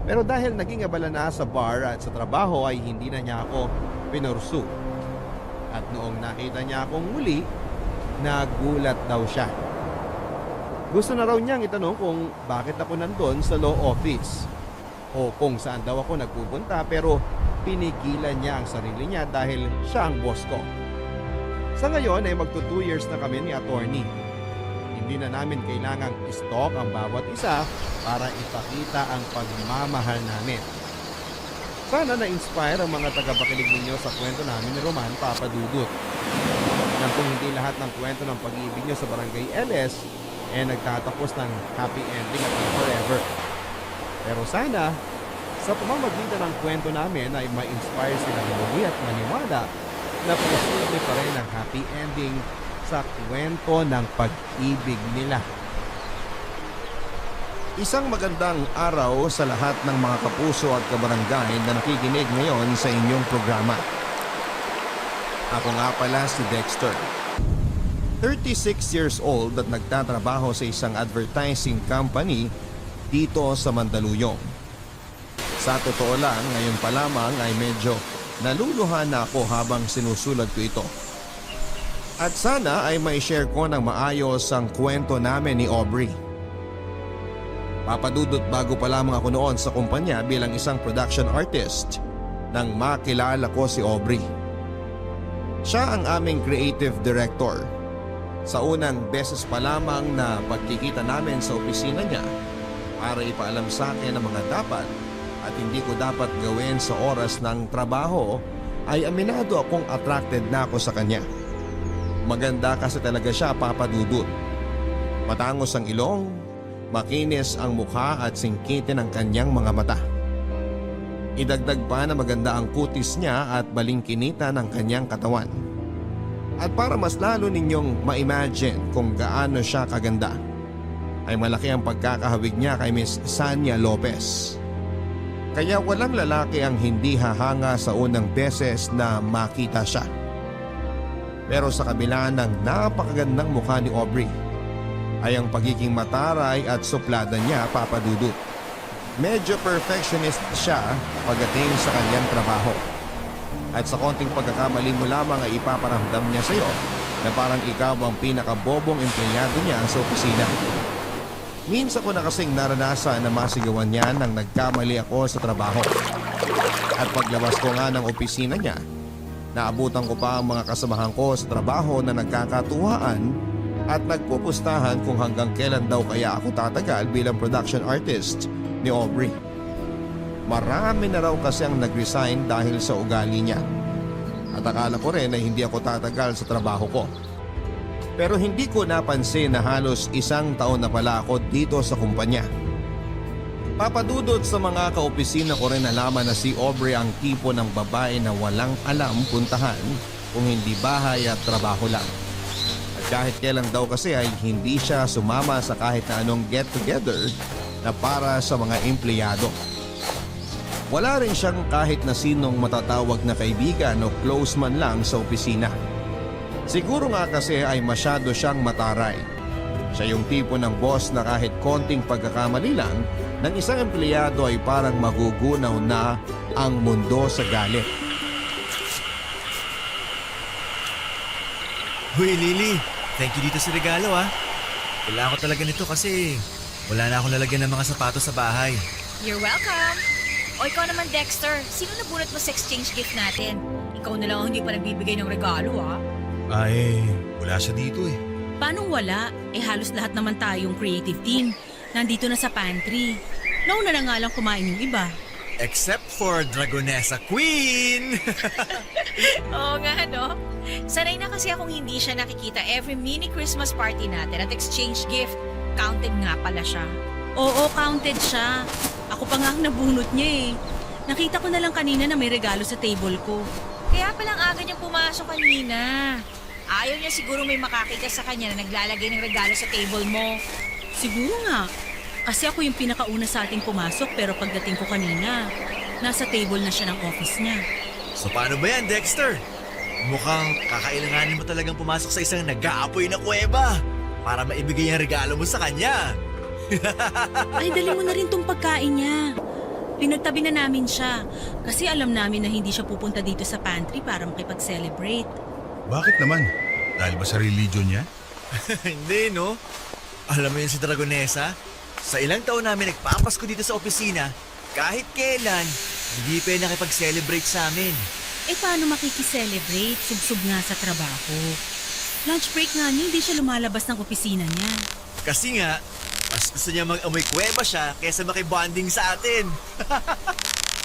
Pero dahil naging abala na sa bar at sa trabaho ay hindi na niya ako pinursu. At noong nakita niya akong muli, nagulat daw siya. Gusto na raw niyang itanong kung bakit ako nandun sa law office o kung saan daw ako nagpupunta, pero pinigilan niya ang sarili niya dahil siya ang boss ko. Sa ngayon ay magto 2 years na kami ni attorney. Hindi na namin kailangang i-stalk ang bawat isa para ipakita ang pagmamahal namin. Sana na-inspire ang mga tagapakinig ninyo sa kwento namin ni Roman Papadudut. Nang kung hindi lahat ng kwento ng pag-ibig nyo sa Barangay LS nagtatapos ng happy ending at forever. Pero sana, sa pamamagitan ng kwento namin ay ma-inspire silang muli at maniwala na posible pa rin ang happy ending sa kwento ng pag-ibig nila. Isang magandang araw sa lahat ng mga kapuso at kabarangay na nakikinig ngayon sa inyong programa. Ako nga pala si Dexter. 36 years old at nagtatrabaho sa isang advertising company dito sa Mandaluyong. Sa totoo lang, ngayon pa lamang ay medyo naluluhan na ako habang sinusulat ko ito. At sana ay may share ko ng maayos ang kwento namin ni Aubrey. Papadudot bago pa lamang ako noon sa kumpanya bilang isang production artist nang makilala ko si Aubrey. Siya ang aming creative director. Sa unang beses pa lamang na pagkikita namin sa opisina niya para ipaalam sa akin ang mga dapat at hindi ko dapat gawin sa oras ng trabaho, ay aminado akong attracted na ako sa kanya. Maganda kasi talaga siya, Papadudut. Matangos ang ilong, makinis ang mukha at singkitin ang kanyang mga mata. Idagdag pa na maganda ang kutis niya at balingkinita ng kanyang katawan. At para mas lalo ninyong ma-imagine kung gaano siya kaganda, ay malaki ang pagkakahawig niya kay Miss Sanya Lopez. Kaya walang lalaki ang hindi hahanga sa unang beses na makita siya. Pero sa kabila ng napakagandang mukha ni Aubrey, ay ang pagiging mataray at suplada niya, Papadudut. Medyo perfectionist siya pagdating sa kanyang trabaho. At sa konting pagkakamali mo lamang ay ipaparamdam niya sa iyo na parang ikaw ang pinakabobong empleyado niya sa opisina. Minsan ko na kasing naranasan na masigawan niya nang nagkamali ako sa trabaho. At paglabas ko nga ng opisina niya, naabutan ko pa ang mga kasamahan ko sa trabaho na nagkakatuwaan at nagpupustahan kung hanggang kailan daw kaya ako tatagal bilang production artist ni Aubrey. Marami na raw kasi ang nag-resign dahil sa ugali niya. At akala ko rin na hindi ako tatagal sa trabaho ko. Pero hindi ko napansin na halos 1 taon na pala ako dito sa kumpanya. Papadudot sa mga kaopisina ko rin nalaman na si Aubrey ang tipo ng babae na walang alam puntahan kung hindi bahay at trabaho lang. At Kahit kailan daw kasi ay hindi siya sumama sa kahit na anong get-together na para sa mga empleyado. Wala rin siyang kahit na sinong matatawag na kaibigan o close man lang sa opisina. Siguro nga kasi ay masyado siyang mataray. Siya yung tipo ng boss na kahit konting pagkakamali lang ng isang empleyado ay parang magugunaw na ang mundo sa galit. Huy, Lily. Thank you dito sa regalo, ah. Kailangan ko talaga nito kasi wala na akong lalagyan ng mga sapatos sa bahay. You're welcome! O ikaw naman, Dexter, sino nabunot mo sa exchange gift natin? Ikaw na lang ang hindi pa nagbibigay ng regalo, ah. Ay, wala siya dito eh. Paano wala? Halos lahat naman tayong creative team. Nandito na sa pantry. Nauna na nga lang kumain yung iba. Except for Dragonessa Queen! Oo nga, no? Sanay na kasi akong hindi siya nakikita every mini Christmas party natin at exchange gift. Counted nga pala siya. Oo, counted siya. Ako pa nga ang nabunot niya eh. Nakita ko na lang kanina na may regalo sa table ko. Kaya palang aga niyang pumasok kanina. Ayaw niya siguro may makakita sa kanya na naglalagay ng regalo sa table mo. Siguro nga. Kasi ako yung pinakauna sa ating pumasok pero pagdating ko kanina, nasa table na siya ng office niya. So paano ba yan, Dexter? Mukhang kakailanganin mo talagang pumasok sa isang nag-aapoy na kuweba para maibigay ang regalo mo sa kanya. Ay, dali mo na rin tong pagkain niya. Pinagtabi na namin siya kasi alam namin na hindi siya pupunta dito sa pantry para makipag-celebrate. Bakit naman? Dahil ba sa religion niya? Hindi, no? Alam mo yun si Dragonessa? Sa ilang taon namin nagpapasko dito sa opisina, kahit kailan, hindi pa nakipag-celebrate sa amin. Paano makikiselebrate? Subsub nga sa trabaho. Lunch break nga niya, hindi siya lumalabas ng opisina niya. Kasi nga, mas gusto niya mag-amoy kuweba siya kaysa makibonding sa atin.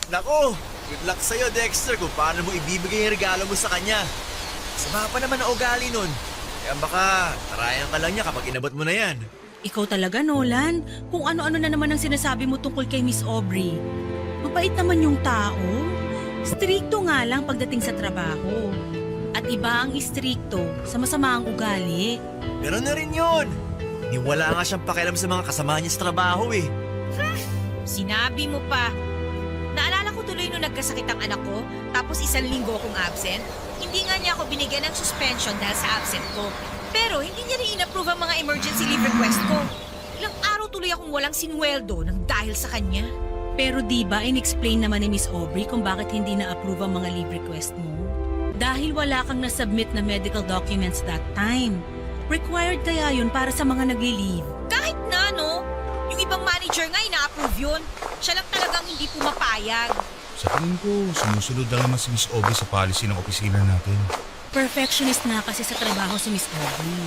Nako, good luck sa'yo, Dexter, kung paano mo ibibigay yung regalo mo sa kanya. Sama pa naman ang ugali nun. Kaya baka tarayan ka lang niya kapag inabot mo na yan. Ikaw talaga, Nolan. Kung ano-ano na naman ang sinasabi mo tungkol kay Miss Aubrey. Mabait naman yung tao. Strikto nga lang pagdating sa trabaho. At iba ang istrikto sa masamaang ugali. Meron na rin yun. Wala nga siyang pakialam sa mga kasama niya sa trabaho eh. Sinabi mo pa. Naalala ko tuloy nung nagkasakit ang anak ko, tapos 1 linggo akong absent. Hindi nga niya ako binigyan ng suspension dahil sa absent ko. Pero hindi niya rin in-approve ang mga emergency leave request ko. Ilang araw tuloy akong walang sinweldo nang dahil sa kanya. Pero di ba in-explain naman ni Miss Aubrey kung bakit hindi na-approve ang mga leave request mo? Dahil wala kang nasubmit na medical documents that time. Required kaya yun para sa mga nagli-leave. Kahit na, no? Yung ibang manager nga ina-approve yun. Siya lang talagang hindi pumapayag. Sa tingin ko, sumusunod lang naman si Miss Aubrey sa policy ng opisina natin. Perfectionist nga kasi sa trabaho si Miss Aubrey.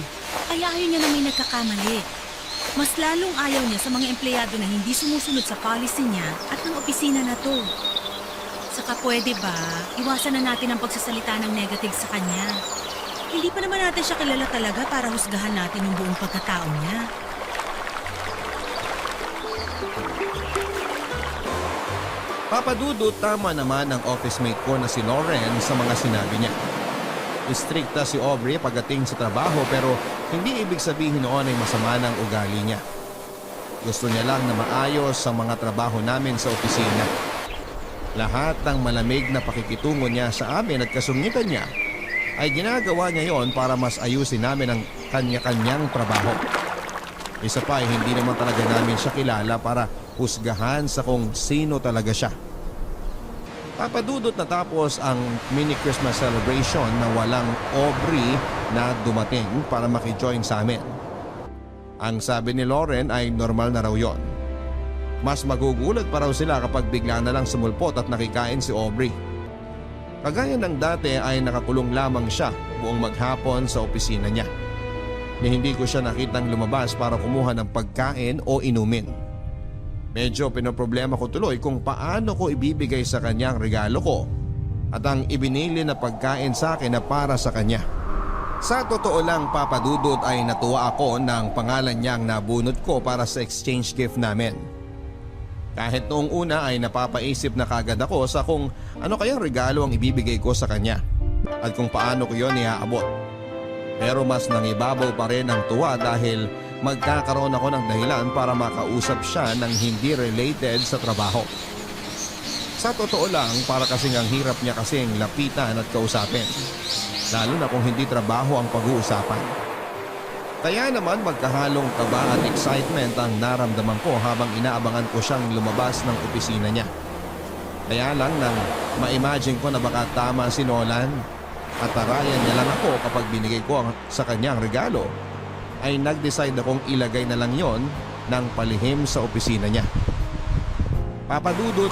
Kaya ayaw niya na may nagkakamali. Mas lalong ayaw niya sa mga empleyado na hindi sumusunod sa policy niya at ng opisina na to. Saka pwede ba, iwasan na natin ang pagsasalita ng negative sa kanya. Hindi pa naman natin siya kilala talaga para husgahan natin yung buong pagkatao niya. Papadudot, tama naman ang office mate ko na si Lauren sa mga sinabi niya. Istrikta si Aubrey pagdating sa trabaho pero hindi ibig sabihin noon ay masama ng ugali niya. Gusto niya lang na maayos ang mga trabaho namin sa opisina. Lahat ng malamig na pakikitungo niya sa amin at kasungitan niya ay ginagawa niya yon para mas ayusin namin ang kanya-kanyang trabaho. Isa pa ay hindi naman talaga namin siya kilala para husgahan sa kung sino talaga siya. Papadudot natapos ang mini Christmas celebration na walang Aubrey na dumating para makijoin sa amin. Ang sabi ni Lauren ay normal na raw yon. Mas magugulat pa raw sila kapag bigla na lang sumulpot at nakikain si Aubrey. Kagaya ng dati ay nakakulong lamang siya buong maghapon sa opisina niya. Ni hindi ko siya nakitang lumabas para kumuha ng pagkain o inumin. Medyo pinoproblema ko tuloy kung paano ko ibibigay sa kanya ang regalo ko at ang ibinili na pagkain sa akin na para sa kanya. Sa totoo lang, Papadudot, ay natuwa ako ng pangalan niyang nabunot ko para sa exchange gift namin. Kahit noong una ay napapaisip na kagad ako sa kung ano kayang regalo ang ibibigay ko sa kanya at kung paano ko yon iaabot. Pero mas nangibabaw pa rin ang tuwa dahil magkakaroon ako ng dahilan para makausap siya ng hindi related sa trabaho. Sa totoo lang, para kasing ang hirap niya kasing lapitan at kausapin. Lalo na kung hindi trabaho ang pag-uusapan. Kaya naman magkahalong kaba at excitement ang naramdaman ko habang inaabangan ko siyang lumabas ng opisina niya. Kaya lang nang ma-imagine ko na baka tama si Nolan at tarayan niya lang ako kapag binigay ko sa kanya ang regalo, ay nag-decide akong ilagay na lang yon ng palihim sa opisina niya. Papadudot,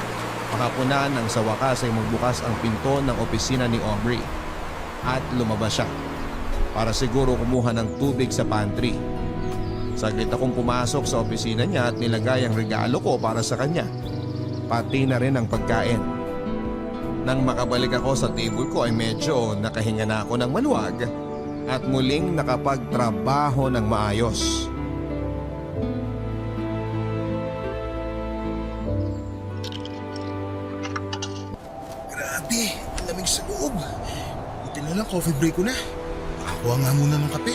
makapunan nang sa wakas ay magbukas ang pinto ng opisina ni Aubrey at lumabas siya para siguro kumuha ng tubig sa pantry. Saglit akong pumasok sa opisina niya at nilagay ang regalo ko para sa kanya, pati na rin ang pagkain. Nang makabalik ako sa table ko ay medyo nakahinga na ako ng maluwag at muling nakapagtrabaho ng maayos. Grabe, ang lamig sa loob. Buti na lang coffee break ko na. Nakakuha nga muna ng kape.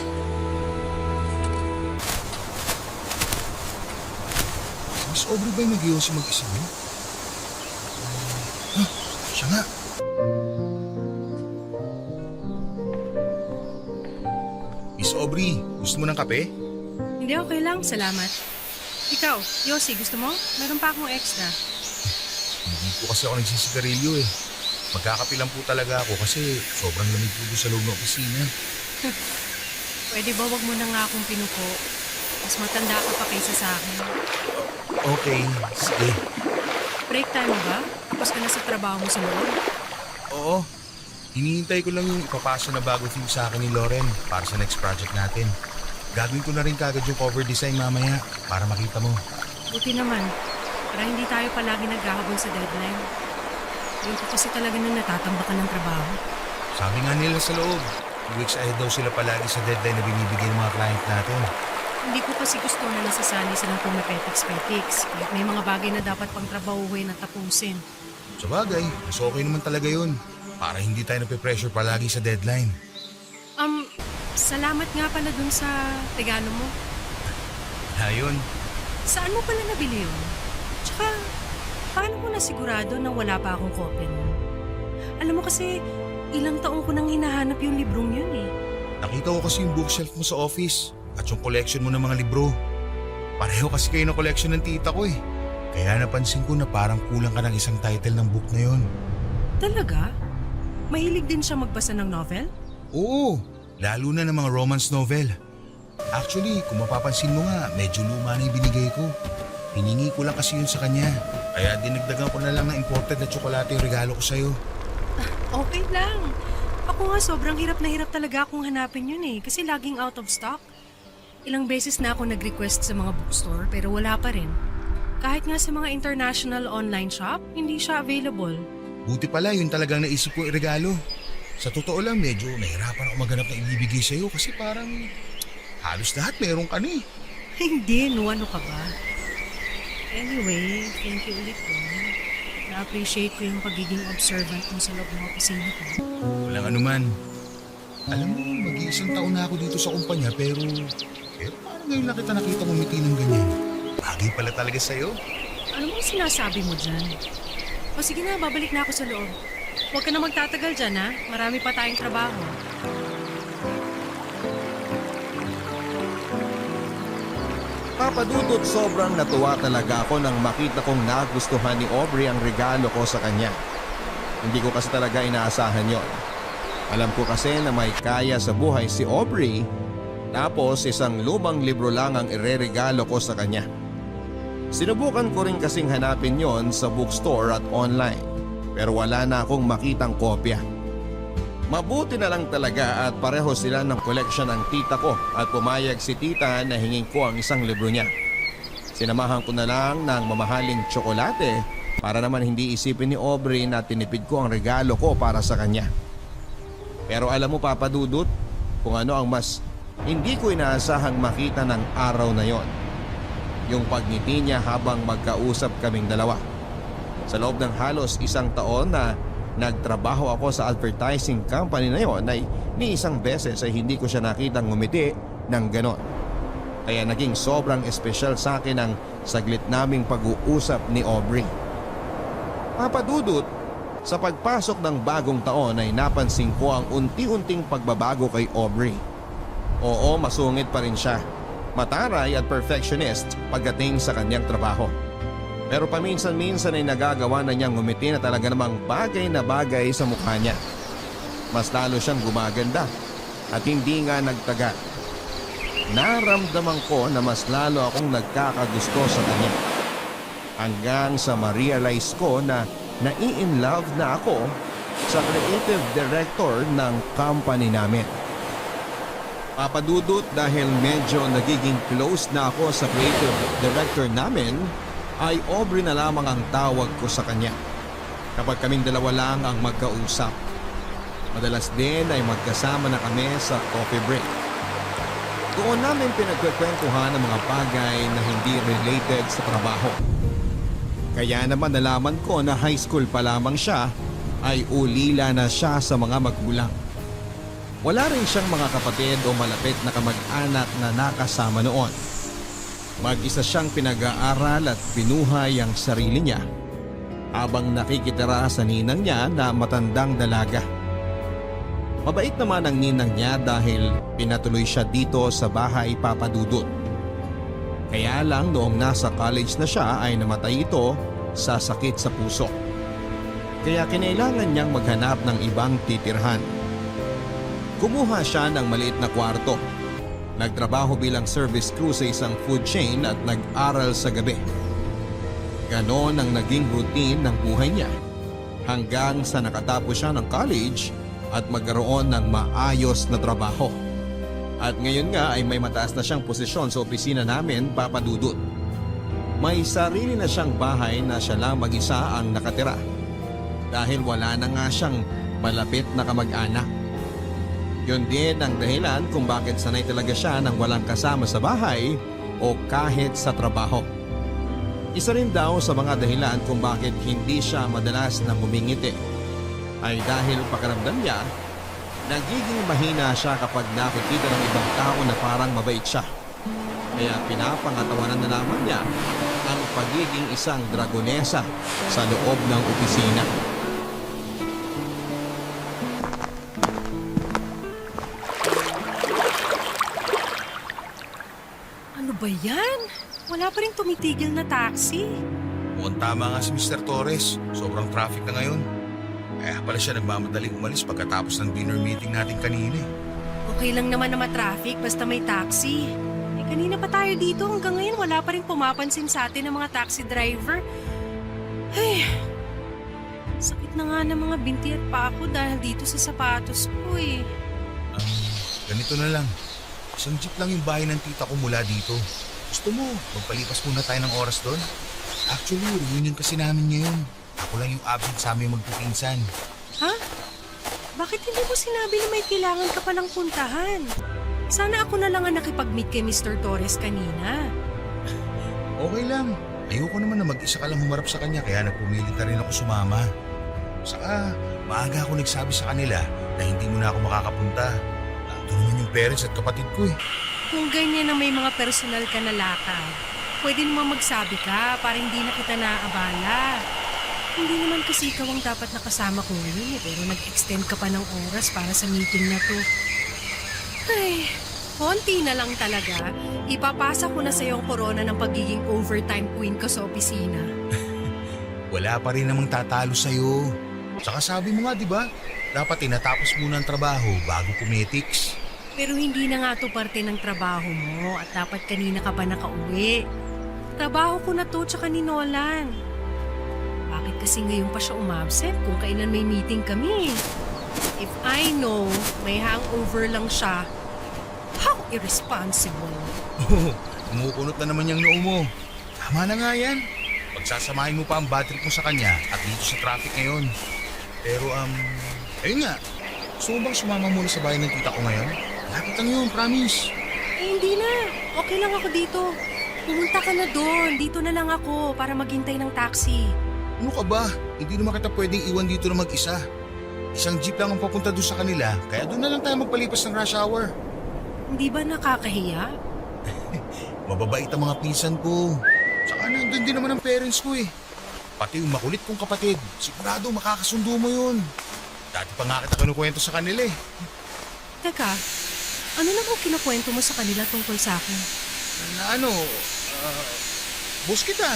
Si Miss Aubrey ba yung nag-iossi mag-isa mo? Siya nga. Miss Aubrey, gusto mo ng kape? Hindi, okay lang. Salamat. Ikaw, Yossi, gusto mo? Meron pa akong extra. Hindi po kasi ako nagsisigarilyo eh. Magkakape lang po talaga ako kasi sobrang lamig po doon sa loob ng opisina. Pwede ba wag mo na nga akong pinupo? Mas matanda ka pa kaysa sa akin. Okay, sige. Break time mo ba? Tapos ka na sa trabaho mo sa loob? Oo. Hinihintay ko lang yung ipapasa na bago theme sa akin ni Lauren para sa next project natin. Gagawin ko na rin kagad yung cover design mamaya para makita mo. Buti naman. Para hindi tayo palagi naghahabol sa deadline. Yun ko kasi talaga nung natatambakan ng trabaho. Sabi nga nila sa loob, 2 weeks ahead daw sila palagi sa deadline na binibigay ng mga client natin. Hindi ko kasi gusto na nasasanay silang pumipetiks-petiks. Kahit may mga bagay na dapat pang trabahuhin at tapusin. Sa bagay, mas okay naman talaga yun. Para hindi tayo nape-pressure palagi sa deadline. Salamat nga pala dun sa regalo mo. Ayun. Saan mo pala nabili yun? Tsaka, paano mo nasigurado na wala pa akong kopya nun? Alam mo kasi, ilang taong ko nang hinahanap yung librong yun eh. Nakita ko kasi yung bookshelf mo sa office at yung collection mo ng mga libro. Pareho kasi kayo ng collection ng tita ko eh. Kaya napansin ko na parang kulang ka ng isang title ng book na yon. Talaga? Mahilig din siya magbasa ng novel? Oo, lalo na ng mga romance novel. Actually, kung mapapansin mo nga, medyo luma na yung binigay ko. Hiningi ko lang kasi yun sa kanya. Kaya dinagdagan ko na lang ng imported na tsokolate yung regalo ko sa'yo. Okay lang. Ako nga sobrang hirap na hirap talaga akong hanapin yun eh. Kasi laging out of stock. Ilang beses na ako nag-request sa mga bookstore pero wala pa rin. Kahit nga sa mga international online shop, hindi siya available. Buti pala yun talagang naisip ko regalo. Sa totoo lang, medyo nahirapan ako maghanap na ibibigay sa'yo kasi parang halos lahat meron ka na eh. Hindi, no, ano ka ba? Anyway, thank you ulit po. Na-appreciate ko yung pagiging observant mo sa loob ng opisina ko. Walang anuman. Alam mo, mag-iisang taon na ako dito sa kumpanya pero parang ngayon lang kita nakita ngumiti ng ganyan. Bagay pala talaga sa'yo. Ano bang sinasabi mo dyan? O sige na, babalik na ako sa loob. Huwag ka na magtatagal dyan ha. Marami pa tayong trabaho. Papadudot, sobrang natuwa talaga ako nang makita kong nagustuhan ni Aubrey ang regalo ko sa kanya. Hindi ko kasi talaga inaasahan yon. Alam ko kasi na may kaya sa buhay si Aubrey, tapos isang lumang libro lang ang ireregalo ko sa kanya. Sinubukan ko rin kasing hanapin yon sa bookstore at online, pero wala na akong makitang kopya. Mabuti na lang talaga at pareho sila ng koleksyon ng tita ko at pumayag si tita na hingin ko ang isang libro niya. Sinamahan ko na lang ng mamahaling tsokolate para naman hindi isipin ni Aubrey na tinipid ko ang regalo ko para sa kanya. Pero alam mo, Papa Dudut, kung ano ang mas hindi ko inaasahang makita ng araw na yon. Yung pagngiti niya habang magkausap kaming dalawa. Sa loob ng halos isang taon na nagtrabaho ako sa advertising company na yon ay ni isang beses ay hindi ko siya nakitang ngumiti ng ganon. Kaya naging sobrang espesyal sa akin ang saglit naming pag-uusap ni Aubrey. Papadudot, sa pagpasok ng bagong taon ay napansin ko ang unti-unting pagbabago kay Aubrey. Oo, masungit pa rin siya. Mataray at perfectionist pagdating sa kanyang trabaho. Pero paminsan-minsan ay nagagawa na niyang ngumiti na talaga namang bagay na bagay sa mukha niya. Mas lalo siyang gumaganda at hindi nga nagtaga. Naramdaman ko na mas lalo akong nagkakagusto sa kanya. Hanggang sa ma-realize ko na nai-in-love na ako sa creative director ng company namin. Papadudot, dahil medyo nagiging close na ako sa creative director namin, ay Aubrey na lamang ang tawag ko sa kanya kapag kaming dalawa lang ang magkausap. Madalas din ay magkasama na kami sa coffee break. Doon namin pinagkukwentuhan ng mga bagay na hindi related sa trabaho. Kaya naman nalaman ko na high school pa lamang siya ay ulila na siya sa mga magulang. Wala rin siyang mga kapatid o malapit na kamag-anak na nakasama noon. Mag-isa siyang pinag-aaral at pinuhay ang sarili niya habang nakikitira sa ninang niya na matandang dalaga. Mabait naman ang ninang niya dahil pinatuloy siya dito sa bahay, Papadudot. Kaya lang noong nasa college na siya ay namatay ito sa sakit sa puso. Kaya kinailangan niyang maghanap ng ibang titirhan. Kumuha siya ng maliit na kwarto. Nagtrabaho bilang service crew sa isang food chain at nag-aral sa gabi. Ganon ang naging routine ng buhay niya hanggang sa nakatapos siya ng college at magkaroon ng maayos na trabaho. At ngayon nga ay may mataas na siyang posisyon sa opisina namin, Papadudot. May sarili na siyang bahay na siya lang mag-isa ang nakatira dahil wala na nga siyang malapit na kamag-anak. Yun din ang dahilan kung bakit sanay talaga siya nang walang kasama sa bahay o kahit sa trabaho. Isa rin daw sa mga dahilan kung bakit hindi siya madalas na humingiti ay dahil pakiramdam niya nagiging mahina siya kapag nakikita ng ibang tao na parang mabait siya. Kaya pinapangatawanan na naman niya ang pagiging isang dragonesa sa loob ng opisina. Ano ba yan? Wala pa rin tumitigil na taxi. Mukhang tama nga si Mr. Torres. Sobrang traffic na ngayon. Kaya pala siya nagmamadaling umalis pagkatapos ng dinner meeting natin kanina. Okay lang naman na matraffic basta may taxi. Kanina pa tayo dito hanggang ngayon wala pa rin pumapansin sa atin ng mga taxi driver. Ay, sakit na nga ng mga binti at paa ko dahil dito sa sapatos ko eh. Ganito na lang. Isang jeep lang yung bahay ng tita ko mula dito. Gusto mo, magpalipas muna tayo ng oras doon? Actually, reunion kasi namin ngayon. Ako lang yung absent sa aming magpipinsan. Ha? Bakit hindi mo sinabi na may kailangan ka palang puntahan? Sana ako na lang ang nakipag-meet kay Mr. Torres kanina. Okay lang. Ayoko naman na mag-isa ka lang humarap sa kanya kaya nagpumilit na rin ako sumama. Saka, maaga ako nagsabi sa kanila na hindi mo na ako makakapunta. Nandun naman yung parents at kapatid ko eh. Kung ganyan na may mga personal ka na lakad, pwede naman magsabi ka para hindi na kita naaabala. Hindi naman kasi ikaw ang dapat nakasama ko ngayon pero nag-extend ka pa ng oras para sa meeting na to. Ay, konti na lang talaga. Ipapasa ko na sa'yo ang korona ng pagiging overtime queen ko sa opisina. Wala pa rin namang tatalo sa'yo. Saka sabi mo nga, di ba? Dapat tinatapos muna ang trabaho bago pumetiks. Pero hindi na nga to parte ng trabaho mo at dapat kanina ka pa nakauwi. Trabaho ko na to tsaka ni Nolan. Bakit kasi ngayon pa siya umabsent kung kailan may meeting kami? If I know may hangover lang siya, how irresponsible. Oh, kumukunot na naman yung noo mo. Tama na nga yan. Pagsasamahin mo pa ang bad trip mo sa kanya at dito sa traffic ngayon. Pero ayun nga. Gusto mo bang sumama muna sa bahay ng tita ko ngayon? Lapit lang yun, promise. Eh, hindi na. Okay lang ako dito. Pumunta ka na doon. Dito na lang ako para maghintay ng taxi. Ano ka ba? Hindi naman kita pwedeng iwan dito na mag-isa. Isang jeep lang ang papunta doon sa kanila, kaya doon na lang tayo magpalipas ng rush hour. Hindi ba nakakahiya? Mababait ang mga pinsan ko. Saka nandun din naman ang parents ko eh. Pati yung makulit kong kapatid, sigurado makakasundo mo yun. Dati pa nga kita kinukwento sa kanila eh. Teka, ano namang kinakwento mo sa kanila tungkol sa akin? Na ano, boss kita.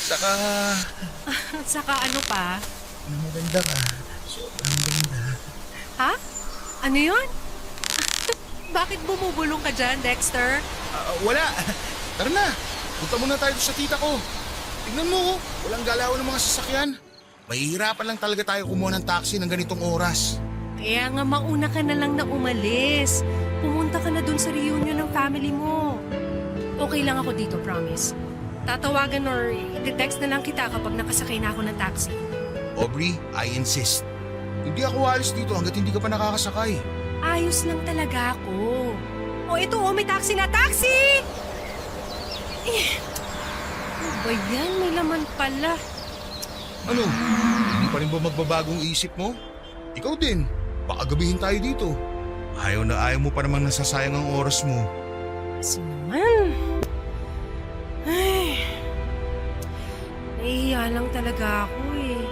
Saka, At saka ano pa? maganda ka. Sobrang ganda. Ha? Ano yun? Bakit bumubulong ka dyan, Dexter? Wala. Tara na. Punta muna tayo sa tita ko. Tignan mo, walang galaw ng mga sasakyan. Mahihirapan lang talaga tayo kumuha ng taxi ng ganitong oras. Kaya nga mauna ka na lang na umalis. Pumunta ka na dun sa reunion ng family mo. Okay lang ako dito, promise. Tatawagan or i-text na lang kita kapag nakasakay na ako ng taxi. Aubrey, I insist. Hindi ako alis dito hanggat hindi ka pa nakakasakay. Ayos lang talaga ako. O ito, may taxi na. Taxi! Ano ba yan? May laman pala. Ano? Hindi pa rin ba magbabagong isip mo? Ikaw din. Baka gabihin tayo dito. Ayaw na ayaw mo pa namang nasasayang ang oras mo. Kasi naman. Ay. Nahihiya lang talaga ako eh.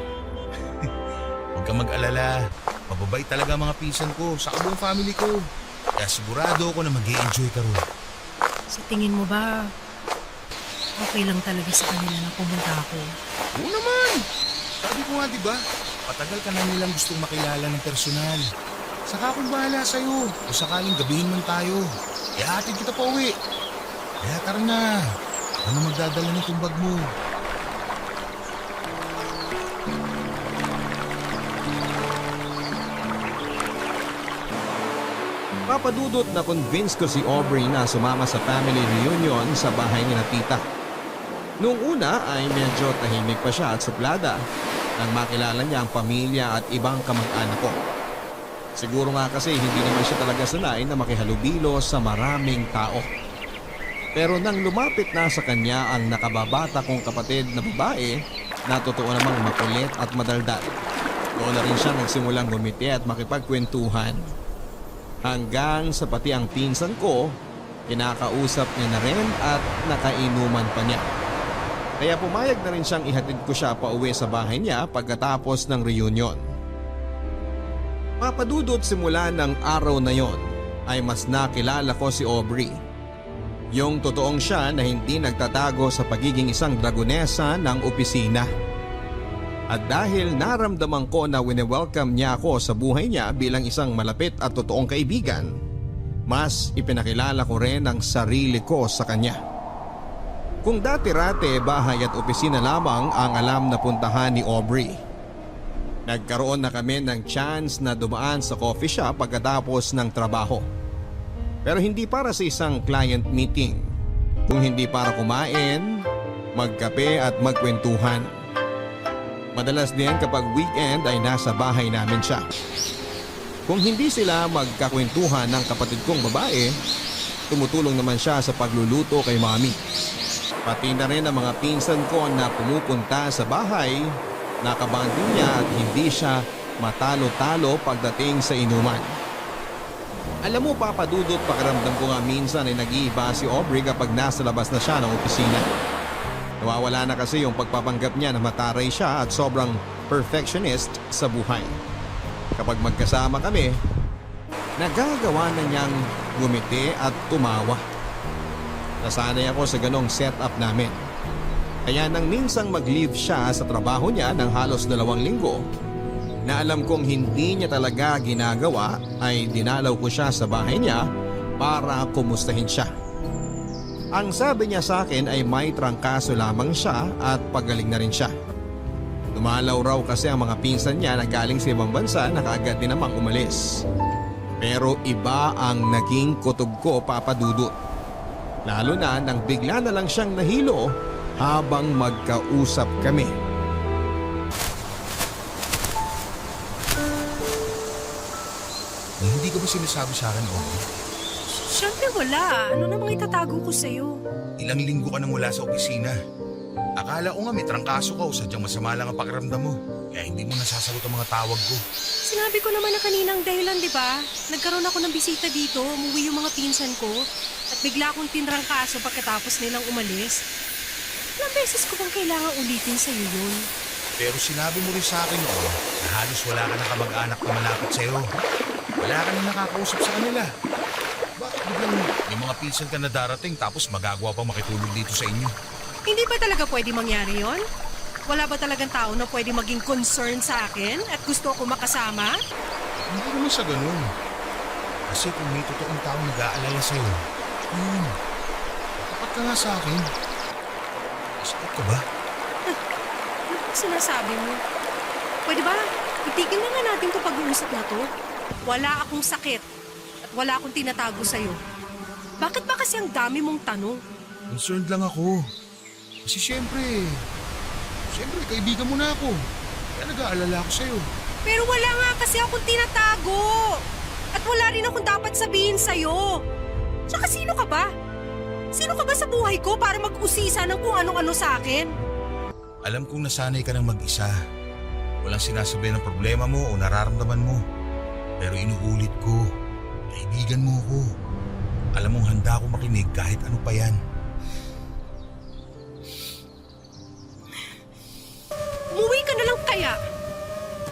Huwag kang mag-alala. Mababait talaga ang mga pinsan ko sa buong family ko. Kaya sigurado ako na mag-i-enjoy ka ron. Sa tingin mo ba, okay lang talaga sa kanila na pumunta ako? Oo naman! Sabi ko nga diba, patagal ka na nilang gustong makilala ng personal. Saka akong bahala sa'yo kung sakaling gabihin man tayo. Ihatid kita pa uwi. Kaya tara na. Ako na magdadala ng tumbag mo. Papadudot na convince ko si Aubrey na sumama sa family reunion sa bahay ni na tita. Noong una ay medyo tahimik pa siya at suplada nang makilala niya ang pamilya at ibang kamag-anak ko. Siguro nga kasi hindi naman siya talaga sanay na makihalubilo sa maraming tao. Pero nang lumapit na sa kanya ang nakababata kong kapatid na babae na totoo namang makulit at madaldal, doon na rin siya nagsimulang ngumiti at makipagkwentuhan. Hanggang sa pati ang pinsan ko, kinakausap niya na rin at nakainuman pa niya. Kaya pumayag na rin siyang ihatid ko siya pa uwi sa bahay niya pagkatapos ng reunion. Papadudot simula ng araw na yon ay mas nakilala ko si Aubrey. Yung totoong siya na hindi nagtatago sa pagiging isang dragonesa ng opisina. At dahil naramdaman ko na wini-welcome niya ako sa buhay niya bilang isang malapit at totoong kaibigan, mas ipinakilala ko rin ang sarili ko sa kanya. Kung dati-rate bahay at opisina lamang ang alam na puntahan ni Aubrey, nagkaroon na kami ng chance na dumaan sa coffee shop pagkatapos ng trabaho. Pero hindi para sa isang client meeting, kung hindi para kumain, magkape at magkwentuhan. Madalas din kapag weekend ay nasa bahay namin siya. Kung hindi sila magkakwentuhan ng kapatid kong babae, tumutulong naman siya sa pagluluto kay mami. Pati na rin ang mga pinsan ko na pumupunta sa bahay, nakabanding niya at hindi siya matalo-talo pagdating sa inuman. Alam mo papadudot, pakiramdam ko nga minsan ay nag-iiba si Aubrey kapag nasa labas na siya ng opisina. Nawawala na kasi yung pagpapanggap niya na mataray siya at sobrang perfectionist sa buhay. Kapag magkasama kami, nagagawa na niyang gumiti at tumawa. Nasanay ako sa ganong setup namin. Kaya nang minsang mag-leave siya sa trabaho niya ng halos 2 linggo, na alam kong hindi niya talaga ginagawa, ay dinalaw ko siya sa bahay niya para kumustahin siya. Ang sabi niya sa akin ay may trangkaso lamang siya at pagaling na rin siya. Dumalaw raw kasi ang mga pinsan niya na galing sa ibang bansa na kaagad din namang umalis. Pero iba ang naging kutob ko, papadudot. Lalo na nang bigla na lang siyang nahilo habang magkausap kami. Hindi ka ba sinasabi sa akin, Aubrey? Siyempre wala. Ano namang itatago ko sa'yo? Ilang linggo ka nang wala sa opisina. Akala ko nga may trangkaso ka o sadyang masama lang ang pakiramdam mo. Kaya hindi mo nasasagot ang mga tawag ko. Sinabi ko naman na kaninang dahilan, di ba? Nagkaroon ako ng bisita dito, umuwi yung mga pinsan ko, at bigla akong tinrang kaso pagkatapos nilang umalis. Ilang beses ko bang kailangan ulitin sa'yo yun? Pero sinabi mo rin sa akin noon na halos wala ka na kamag-anak na malapit sa'yo. Wala ka na nakakausap sa kanila. Bakit biglang may mga pinsan ka na darating tapos magagawa pang makitulog dito sa inyo? Hindi ba talaga pwede mangyari yon? Wala ba talagang tao na pwede maging concern sa akin at gusto ako makasama? Hindi naman sa ganun. Kasi kung may totoong tao nag-aalala sa'yo, yun. Tapat ka nga sa akin. Sakit ka ba? Ano ba sinasabi mo? Pwede ba? Itigil na nga natin to pag-uusap na to. Wala akong sakit at wala akong tinatago sa'yo. Bakit ba kasi ang dami mong tanong? Concerned lang ako. Kasi syempre kaibigan mo na ako. Kaya nag-aalala ako sa'yo. Pero wala nga kasi akong tinatago. At wala rin akong dapat sabihin sa'yo. Tsaka sino ka ba? Sino ka ba sa buhay ko para mag-usisa ng kung anong-ano sa akin? Alam kong nasanay ka ng mag-isa. Walang sinasabi ng problema mo o nararamdaman mo. Pero inuulit ko, kaibigan mo ako. Alam mong handa ako makinig kahit ano pa yan. Umuwi ka na lang kaya.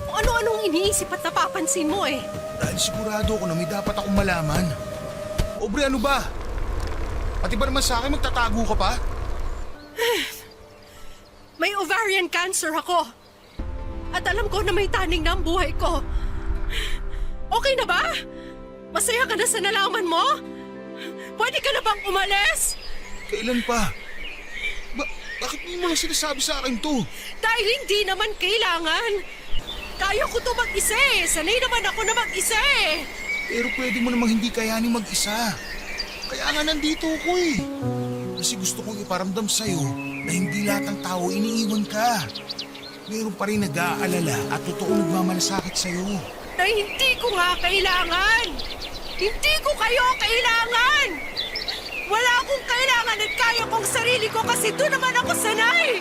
Kung ano-anong iniisip at napapansin mo eh. Dahil sigurado ako na may dapat akong malaman. Aubrey, ano ba? Pati ba naman sa akin magtatago ka pa? May ovarian cancer ako. At alam ko na may taning na ang buhay ko. Okay na ba? Masaya ka na sa nalaman mo? Pwede ka na bang umalis? Kailan pa? Bakit mo lang sinasabi sa akin to? Dahil hindi naman kailangan. Kaya ko to mag-isa eh. Sanay naman ako na mag-isa eh. Pero pwede mo namang hindi kayanin mag-isa. Kaya nga nandito ako eh. Kasi gusto kong iparamdam sa'yo na hindi lahat ng tao iniiwan ka. Meron pa rin nag-aalala at totoong nagmamalasakit sa'yo. Na hindi ko nga kailangan. Hindi ko kayo kailangan. Wala akong kailangan at kaya kong sarili ko kasi doon naman ako sanay.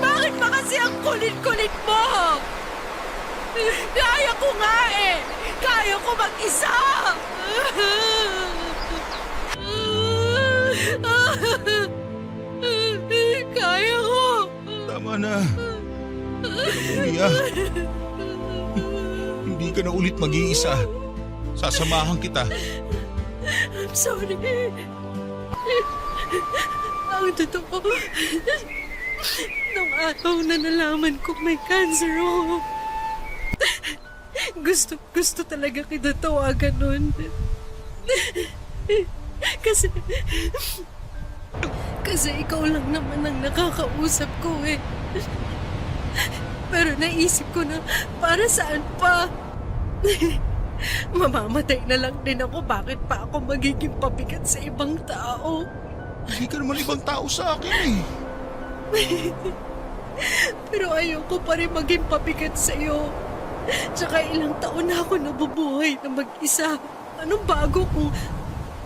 Bakit ba kasi ang kulit-kulit mo? Kaya ko nga eh. Kaya ko mag-isa. Kaya ko. Tama na. Umiyak. Hindi ka na ulit mag-iisa. Sasamahan kita. I'm sorry. Ang totoo. Nung araw na nalaman ko may cancer ako. Gusto talaga kita tawagan nun. Kasi ikaw lang naman ang nakakausap ko eh. Pero naisip ko na para saan pa. Mamamatay na lang din ako. Bakit pa ako magiging pabigat sa ibang tao? Hindi ka naman ibang tao sa akin eh. Pero ayoko pa rin maging pabigat sa'yo. Tsaka ilang taon na ako nabubuhay na mag-isa. Anong bago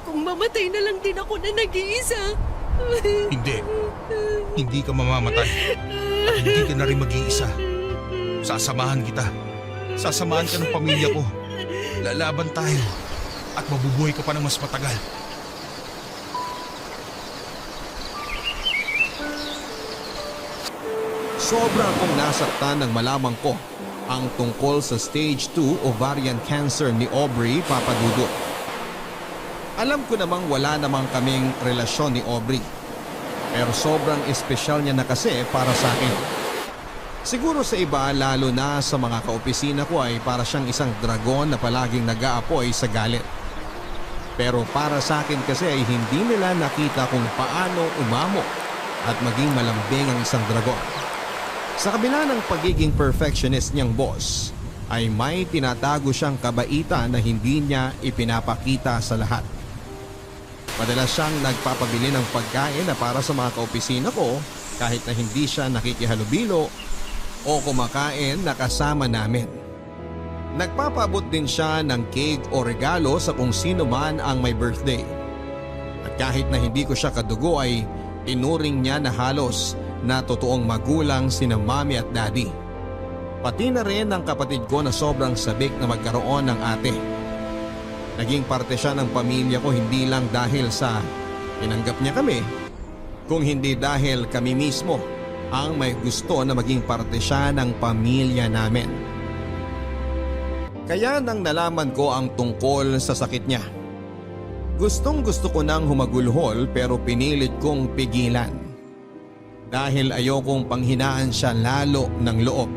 kung mamatay na lang din ako na nag-iisa? Hindi. Hindi ka mamamatay. At hindi ka na rin mag-iisa. Sasamahan kita. Sasamahan ka ng pamilya ko. Lalaban tayo. At mabubuhay ka pa ng mas matagal. Sobra akong nasaktan nang malaman ko ang tungkol sa stage 2 ovarian cancer ni Aubrey Papadudo. Alam ko namang wala namang kaming relasyon ni Aubrey. Pero sobrang espesyal niya na kasi para sa akin. Siguro sa iba, lalo na sa mga kaopisina ko ay para siyang isang dragon na palaging nag-aapoy sa galit. Pero para sa akin kasi ay hindi nila nakita kung paano umamo at maging malambing ang isang dragon. Sa kabila ng pagiging perfectionist niyang boss, ay may tinatago siyang kabaitan na hindi niya ipinapakita sa lahat. Madalas siyang nagpapabili ng pagkain na para sa mga kaopisina ko kahit na hindi siya nakikihalubilo o kumakain na kasama namin. Nagpapaabot din siya ng cake o regalo sa kung sino man ang may birthday. At kahit na hindi ko siya kadugo ay tinuring niya na halos na totoong magulang sina mami at daddy. Pati na rin ang kapatid ko na sobrang sabik na magkaroon ng ate. Naging parte siya ng pamilya ko hindi lang dahil sa tinanggap niya kami, kung hindi dahil kami mismo ang may gusto na maging parte siya ng pamilya namin. Kaya nang nalaman ko ang tungkol sa sakit niya, gustong gusto ko nang humagulhol pero pinilit kong pigilan. Dahil ayokong panghinaan siya lalo ng loob.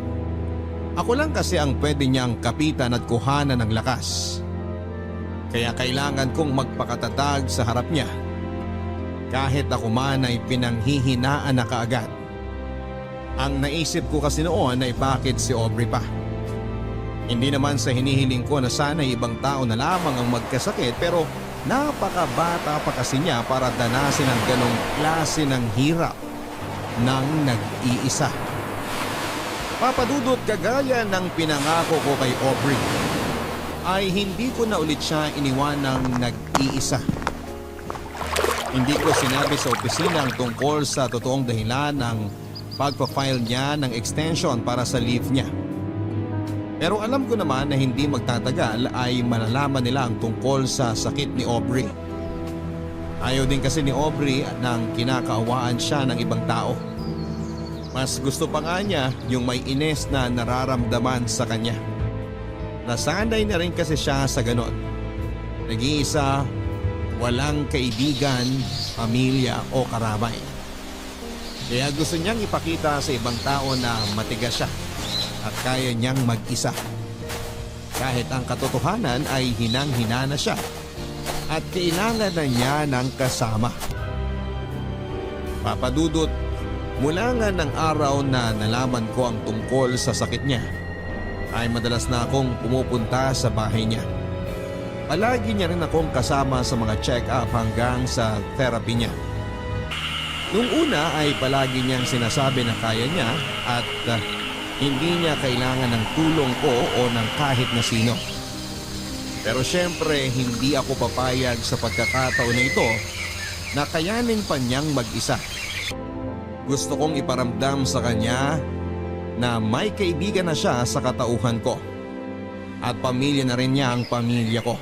Ako lang kasi ang pwede niyang kapitan at kuhanan ng lakas. Kaya kailangan kong magpakatatag sa harap niya. Kahit ako man ay pinanghihinaan na kaagad. Ang naisip ko kasi noon ay bakit si Aubrey pa. Hindi naman sa hinihiling ko na sana ibang tao na lamang ang magkasakit pero napakabata pa kasi niya para danasin ang ganong klase ng hirap ng nag-iisa. Papadudot kagaya ng pinangako ko kay Aubrey ay hindi ko na ulit siya iniwan ng nag-iisa. Hindi ko sinabi sa opisina ang tungkol sa totoong dahilan ng pagpa-file niya ng extension para sa leave niya. Pero alam ko naman na hindi magtatagal ay malalaman nila ang tungkol sa sakit ni Aubrey. Ayaw din kasi ni Aubrey nang kinakaawaan siya ng ibang tao. Mas gusto pa nga niya yung may ines na nararamdaman sa kanya. Nasanay na rin kasi siya sa ganon. Nag-iisa, walang kaibigan, pamilya o karamay. Kaya gusto niyang ipakita sa ibang tao na matigas siya at kaya niyang mag-isa. Kahit ang katotohanan ay hinang-hina na siya at kailangan na niya ng kasama. Papadudot, mula nga ng araw na nalaman ko ang tungkol sa sakit niya, ay madalas na akong pumupunta sa bahay niya. Palagi niya rin akong kasama sa mga check-up hanggang sa therapy niya. Nung una ay palagi niyang sinasabi na kaya niya at hindi niya kailangan ng tulong ko o ng kahit na sino. Pero syempre hindi ako papayag sa pagkakataon na ito na kayanin pa niyang mag-isa. Gusto kong iparamdam sa kanya na may kaibigan na siya sa katauhan ko at pamilya na rin niya ang pamilya ko.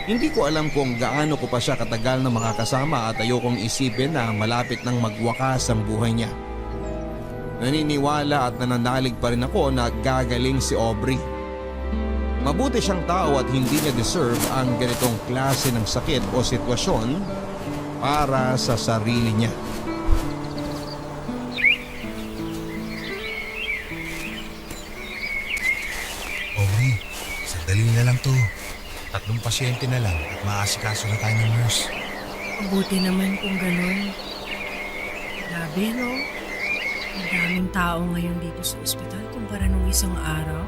Hindi ko alam kung gaano ko pa siya katagal na makakasama at ayokong isipin na malapit nang magwakas ang buhay niya. Naniniwala at nananalig pa rin ako na gagaling si Aubrey. Mabuti siyang tao at hindi niya deserve ang ganitong klase ng sakit o sitwasyon para sa sarili niya. Aubrey, sandali na lang to. 3 pasyente na lang at maasikaso na tayo ng nurse. Mabuti naman kung ganun. Grabe, no? Ang daming tao ngayon dito sa ospital kumpara nung isang araw.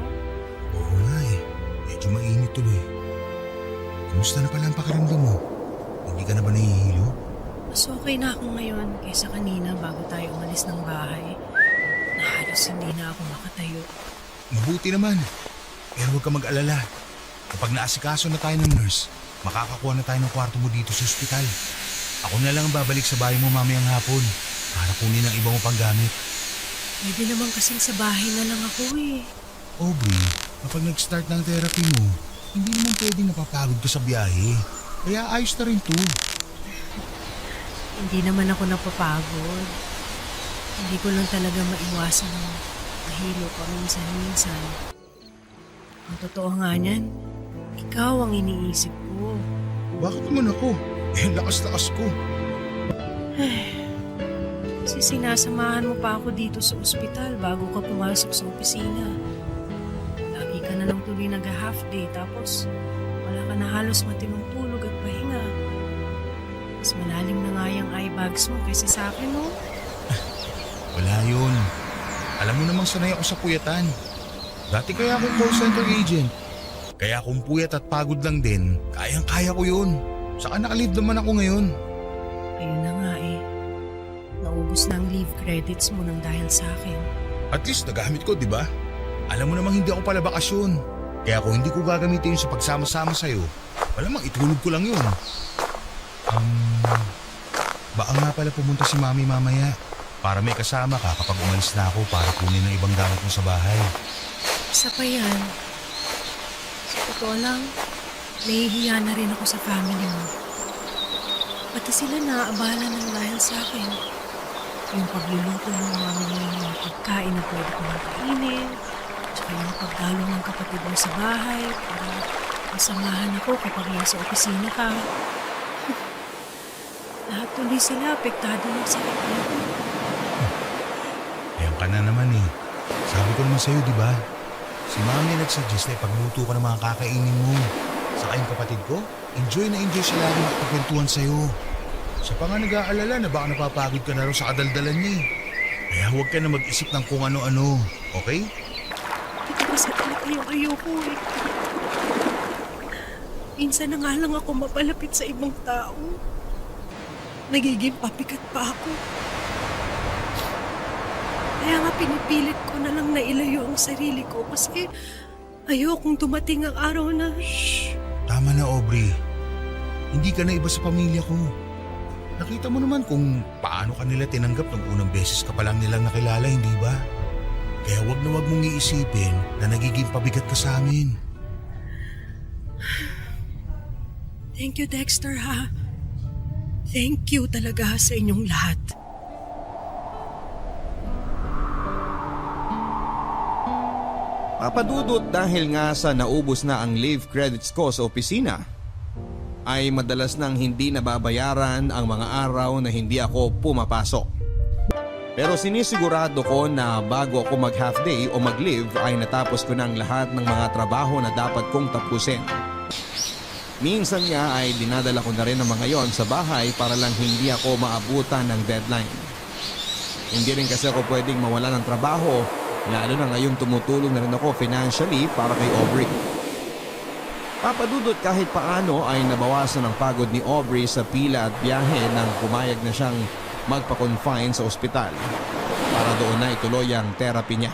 Oo nga eh. Medyo mainit tuloy. Kumusta na pala ang pakiramdam mo? Hindi ka na ba nahihilo? Mas okay na ako ngayon kaysa kanina bago tayo umalis ng bahay. Na halos hindi na ako makatayo. Mabuti naman. Pero huwag ka mag-alala. Kapag naasikaso na tayo ng nurse, makakakuha na tayo ng kwarto mo dito sa ospital. Ako na lang ang babalik sa bahay mo mamayang hapon para kunin ang iba mo pang gamit. Pwede naman kasing sa bahay na lang ako eh. Aubrey, kapag nag-start ng therapy mo, hindi naman pwedeng napapagod ka sa biyahe. Kaya ayos na rin to. Hindi naman ako napapagod. Hindi ko lang talaga maiwasan ng mahilo pa minsan-minsan. Ang totoo nga niyan, ikaw ang iniisip ko. Bakit naman ako? Eh, lakas-lakas ko. Kasi sinasamahan mo pa ako dito sa ospital bago ka pumasok sa opisina. Lagi ka na lang tuloy nag-half day tapos wala ka na halos matinong tulog at pahinga. Mas malalim na nga yung eye bags mo kaysa sa akin, no? Wala yun. Alam mo namang sanay ako sa puyatan. Dati kaya akong call center agent. Kaya kung puyat at pagod lang din, kayang-kaya ko yun. Saka nakalib naman ako ngayon. Ayun na nga eh. Naubos na ang leave credits mo nang dahil sa akin. At least nagamit ko, di ba? Alam mo namang hindi ako pala bakasyon. Kaya kung hindi ko gagamitin yun sa pagsama-sama sa'yo, malamang itulog ko lang yun. Baka nga pala pumunta si Mami mamaya para may kasama ka kapag umalis na ako para kunin ng ibang gamit mo sa bahay. Isa pa yan. Sa totoo lang, nahihiya na rin ako sa family mo. Pati sila naaabala ng dahil sa akin. Yung pagluluto ng mami mo yung mga pagkain na pwede kong makainin, tsaka yung pagdalo ng kapatid mo sa bahay para masamahan ako kapag nasa opisina ka. Lahat tuloy sila apektado ng sakit ko. Ayan ka na naman eh. Sabi ko naman sa'yo, di ba? Si Mami nagsuggest na ipagluto ka ng mga kakainin mo. Saka yung kapatid ko, enjoy na enjoy sila lagi makapagkwentuhan sa'yo. Siya pa nga nag-aalala na baka napapagod ka na rin sa kadaldalan niya eh. Kaya huwag ka na mag-isip ng kung ano-ano, okay? Ito kasi talaga yung ayoko eh. Minsan na nga lang ako mapalapit sa ibang tao. Nagiging papikat pa ako. Kaya nga pinipilit ko na lang na ilayo ang sarili ko kasi ayokong dumating ang araw na... Shh! Tama na, Aubrey. Hindi ka na iba sa pamilya ko. Nakita mo naman kung paano ka nila tinanggap nung unang beses ka pa lang nilang nakilala, hindi ba? Kaya wag na wag mong iisipin na nagiging pabigat ka sa amin. Thank you, Dexter, ha? Thank you talaga sa inyong lahat. Papadudot dahil nga sa naubos na ang leave credits ko sa opisina, ay madalas nang hindi nababayaran ang mga araw na hindi ako pumapasok. Pero sinisigurado ko na bago ako mag half day o mag leave ay natapos ko ng lahat ng mga trabaho na dapat kong tapusin. Minsan nga ay dinadala ko na rin ang mga yon sa bahay para lang hindi ako maabutan ng deadline. Hindi rin kasi ako pwedeng mawala ng trabaho, lalo na ngayong tumutulong na rin ako financially para kay Aubrey. Papadudot kahit paano ay nabawasan ang pagod ni Aubrey sa pila at biyahe nang pumayag na siyang magpa-confine sa ospital para doon na ituloy ang therapy niya.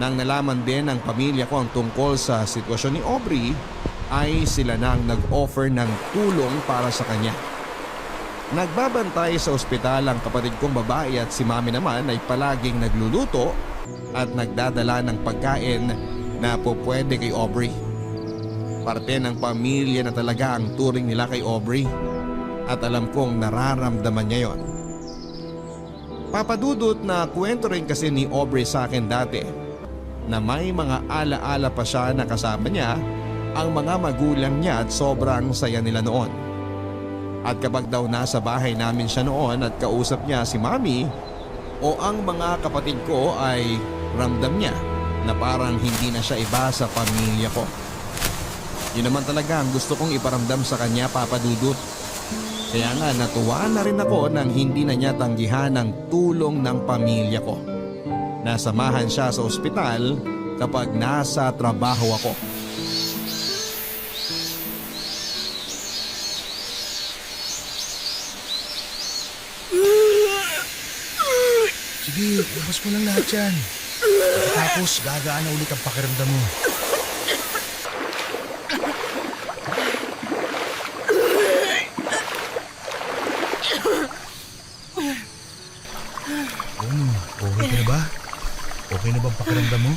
Nang nalaman din ng pamilya ko ang tungkol sa sitwasyon ni Aubrey, ay sila nang nag-offer ng tulong para sa kanya. Nagbabantay sa ospital ang kapatid kong babae at si Mami naman ay palaging nagluluto at nagdadala ng pagkain na pupwede kay Aubrey. Parte ng pamilya na talaga ang turing nila kay Aubrey at alam kong nararamdaman niya yon. Papadudot na kwento rin kasi ni Aubrey sa akin dati na may mga alaala pa siya na kasama niya ang mga magulang niya at sobrang saya nila noon. At kapag daw nasa bahay namin siya noon at kausap niya si Mami o ang mga kapatid ko ay ramdam niya na parang hindi na siya iba sa pamilya ko. Yun naman talaga ang gusto kong iparamdam sa kanya, Papadudot. Kaya nga natuwa na rin ako nang hindi na niya tanggihan ang tulong ng pamilya ko. Nasamahan siya sa ospital kapag nasa trabaho ako. Sige, labas mo lang lahat yan. Tapos gagaan na ulit ang pakiramdam mo. Okay ka na ba? Okay na bang pakiramdam mo?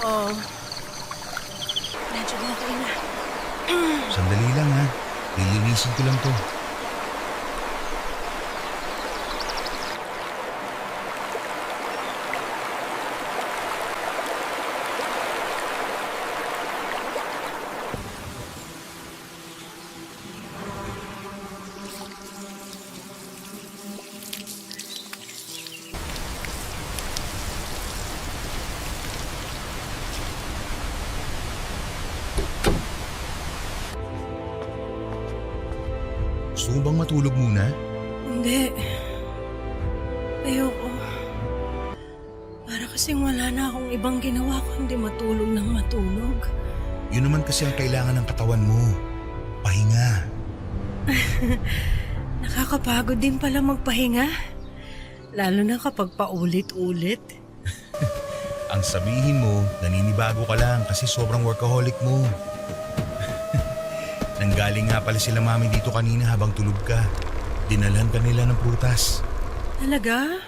Oo. Medyo okay na. Sandali lang ha. Lilinisin ko lang to. Gusto mo bang matulog muna? Hindi. Ayoko. Para kasing wala na akong ibang ginawa kundi matulog ng matulog. Yun naman kasi ang kailangan ng katawan mo. Pahinga. Nakakapagod din pala magpahinga. Lalo na kapag paulit-ulit. Ang sabihin mo, naninibago ka lang kasi sobrang workaholic mo. Nanggaling nga pala sila mami dito kanina habang tulog ka. Dinalhan ka nila ng prutas. Talaga?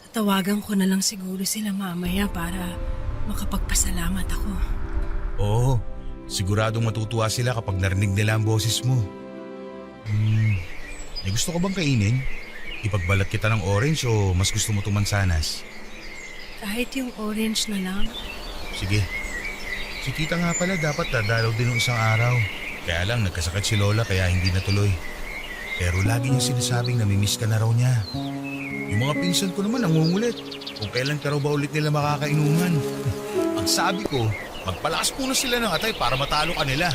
Tatawagan ko na lang siguro sila mamaya para makapagpasalamat ako. Oo, siguradong matutuwa sila kapag narinig nila ang boses mo. May gusto ko bang kainin? Ipagbalat kita ng orange o mas gusto mo tumansanas? Kahit yung orange na lang. Sige. Si tita nga pala dapat dadalaw din ng isang araw. Kaya lang nagkasakit si Lola kaya hindi natuloy. Pero lagi niya sinasabing namimiss ka na raw niya. Yung mga pinsan ko naman nangungulit. Kung kailan ka raw ba ulit nila makakainuman. Ang sabi ko, magpalakas muna sila ng atay para matalo ka nila.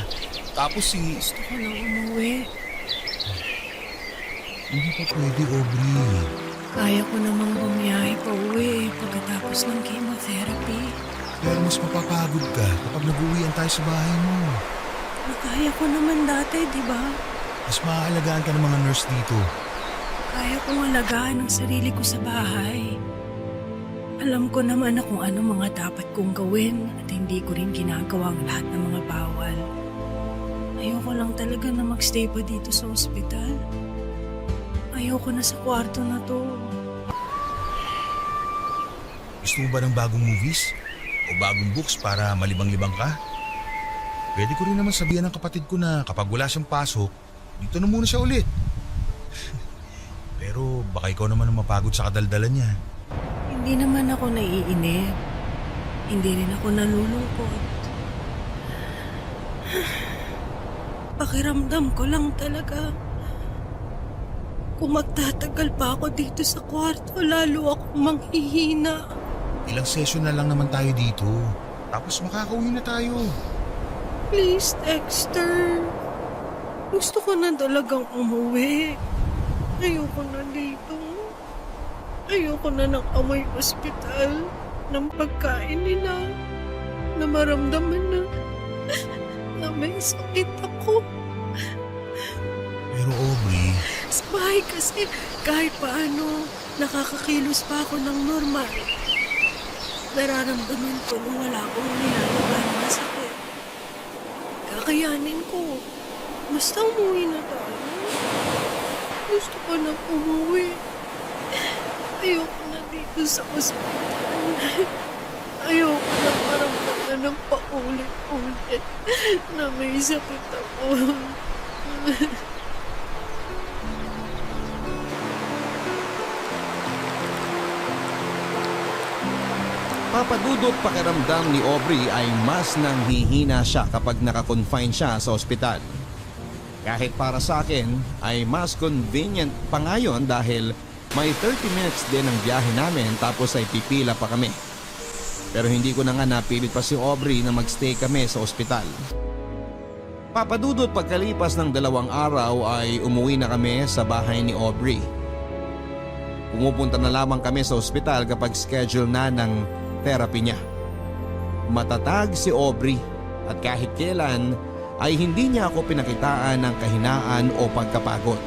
Tapos Gusto ko nang umuwi. Hindi pa pwede, Aubrey. Kaya ko namang bumiyahe pa uwi pagkatapos ng chemotherapy. Pero mas mapapagod ka kapag nag-uwian tayo sa bahay mo. Kaya ko naman dati, di ba? Mas maaalagaan ka ng mga nurse dito. Kaya kong alagaan ang sarili ko sa bahay. Alam ko naman na kung ano mga dapat kong gawin at hindi ko rin ginagawa ang lahat ng mga bawal. Ayoko lang talaga na magstay pa dito sa ospital. Ayoko na sa kwarto na to. Gusto mo ba ng bagong movies? O bagong books para malibang-libang ka? Pwede ko rin naman sabihan ng kapatid ko na kapag wala siyang pasok, dito na muna siya ulit. Pero baka ikaw naman ang mapagod sa kadaldalan niya. Hindi naman ako naiinip. Hindi rin ako nalulungkot. Pakiramdam ko lang talaga. Kung magtatagal pa ako dito sa kwarto, lalo akong manghihina. Ilang session na lang naman tayo dito. Tapos makakauwi na tayo. Please, Dexter. Gusto ko na talagang umuwi. Ayoko na dito. Ayoko na ng amoy ospital, ng pagkain nila, na maramdaman na may sakit ako. Pero Aubrey, Sa bahay kasi kahit paano nakakakilos pa ako ng normal. Nararamdaman ko nung wala akong nilalaban na sakit. Kakayanin ko. Basta umuwi na tayo. Gusto ko na umuwi. Ayoko na dito sa ospital. Ayoko na maramdaman ng paulit-ulit na may sakit ako. Papadudot pakiramdam ni Aubrey ay mas nanghihina siya kapag nakakonfine siya sa ospital. Kahit para sa akin ay mas convenient pa ngayon dahil may 30 minutes din ang biyahe namin tapos ay pipila pa kami. Pero hindi ko na nga napilit pa si Aubrey na magstay kami sa ospital. Papadudot pagkalipas ng 2 araw ay umuwi na kami sa bahay ni Aubrey. Pumupunta na lamang kami sa ospital kapag schedule na ng therapy niya. Matatag si Aubrey at kahit kailan ay hindi niya ako pinakitaan ng kahinaan o pagkapagod.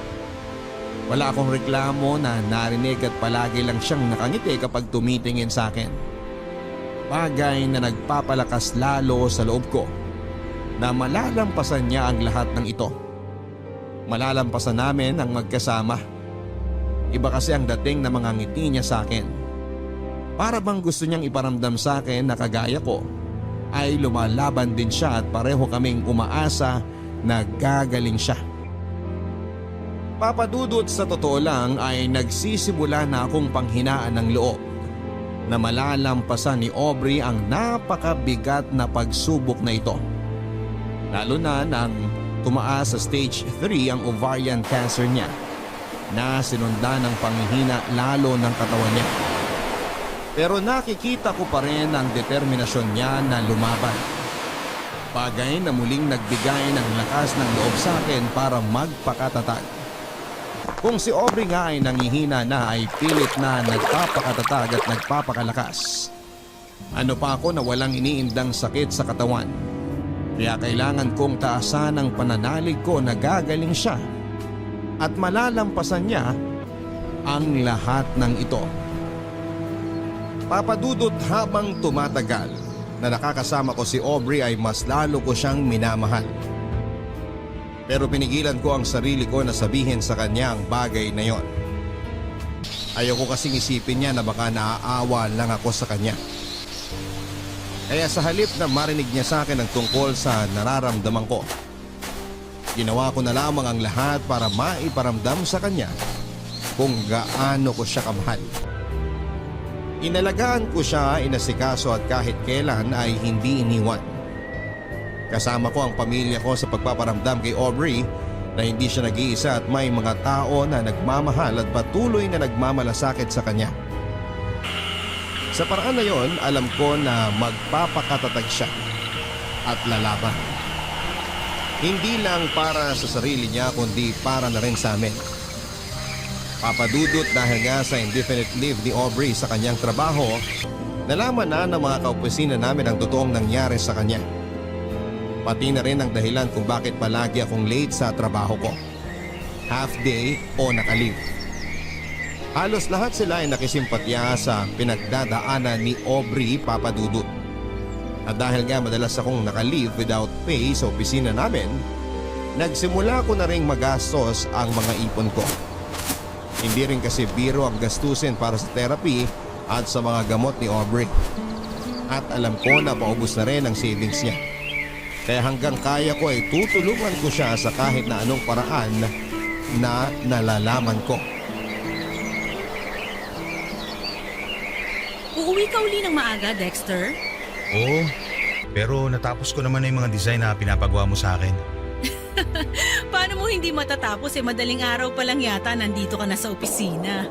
Wala akong reklamo na narinig at palagi lang siyang nakangiti kapag tumitingin sa akin. Bagay na nagpapalakas lalo sa loob ko na malalampasan niya ang lahat ng ito. Malalampasan namin ang magkasama. Iba kasi ang dating na mga ngiti niya sa akin. Para bang gusto niyang iparamdam sa akin na kagaya ko ay lumalaban din siya at pareho kaming umaasa na gagaling siya. Papadudot sa totoo lang ay nagsisimula na akong panghinaan ng loob na malalampasan ni Aubrey ang napakabigat na pagsubok na ito. Lalo na nang tumaas sa stage 3 ang ovarian cancer niya na sinundan ng panghihina lalo ng katawan niya. Pero nakikita ko pa rin ang determinasyon niya na lumaban. Bagay na muling nagbigay ng lakas ng loob sa akin para magpakatatag. Kung si Aubrey nga ay nangihina na ay pilit na nagpapakatatag at nagpapakalakas. Ano pa ako na walang iniindang sakit sa katawan. Kaya kailangan kong taasan ang pananalig ko na gagaling siya at malalampasan niya ang lahat ng ito. Papadudot habang tumatagal na nakakasama ko si Aubrey ay mas lalo ko siyang minamahal. Pero pinigilan ko ang sarili ko na sabihin sa kanya ang bagay na yon. Ayoko kasing isipin niya na baka naaawa lang ako sa kanya. Kaya sa halip na marinig niya sa akin ang tungkol sa nararamdaman ko, ginawa ko na lamang ang lahat para maiparamdam sa kanya kung gaano ko siya kamahal. Inalagaan ko siya, inasikaso at kahit kailan ay hindi iniwan. Kasama ko ang pamilya ko sa pagpaparamdam kay Aubrey na hindi siya nag-iisa at may mga tao na nagmamahal at patuloy na nagmamalasakit sa kanya. Sa paraan na yon, alam ko na magpapakatatag siya at lalaban. Hindi lang para sa sarili niya kundi para na rin sa amin. Papadudot dahil nga sa indefinite leave ni Aubrey sa kanyang trabaho, nalaman na ng mga kaopisina namin ang totoong nangyari sa kanya. Pati na rin ang dahilan kung bakit palagi akong late sa trabaho ko. Half day o naka-leave. Halos lahat sila ay nakisimpatya sa pinagdadaanan ni Aubrey, papadudot. At dahil nga madalas akong naka-leave without pay sa opisina namin, nagsimula ko na ring magastos ang mga ipon ko. Hindi rin kasi biro ang gastusin para sa therapy at sa mga gamot ni Aubrey. At alam ko na paubos na rin ang savings niya. Kaya hanggang kaya ko ay tutulungan ko siya sa kahit na anong paraan na nalalaman ko. Uuwi ka uli ng maaga, Dexter? Oo, pero natapos ko naman na yung mga design na pinapagawa mo sa akin. Paano mo hindi matatapos madaling araw pa lang yata nandito ka na sa opisina?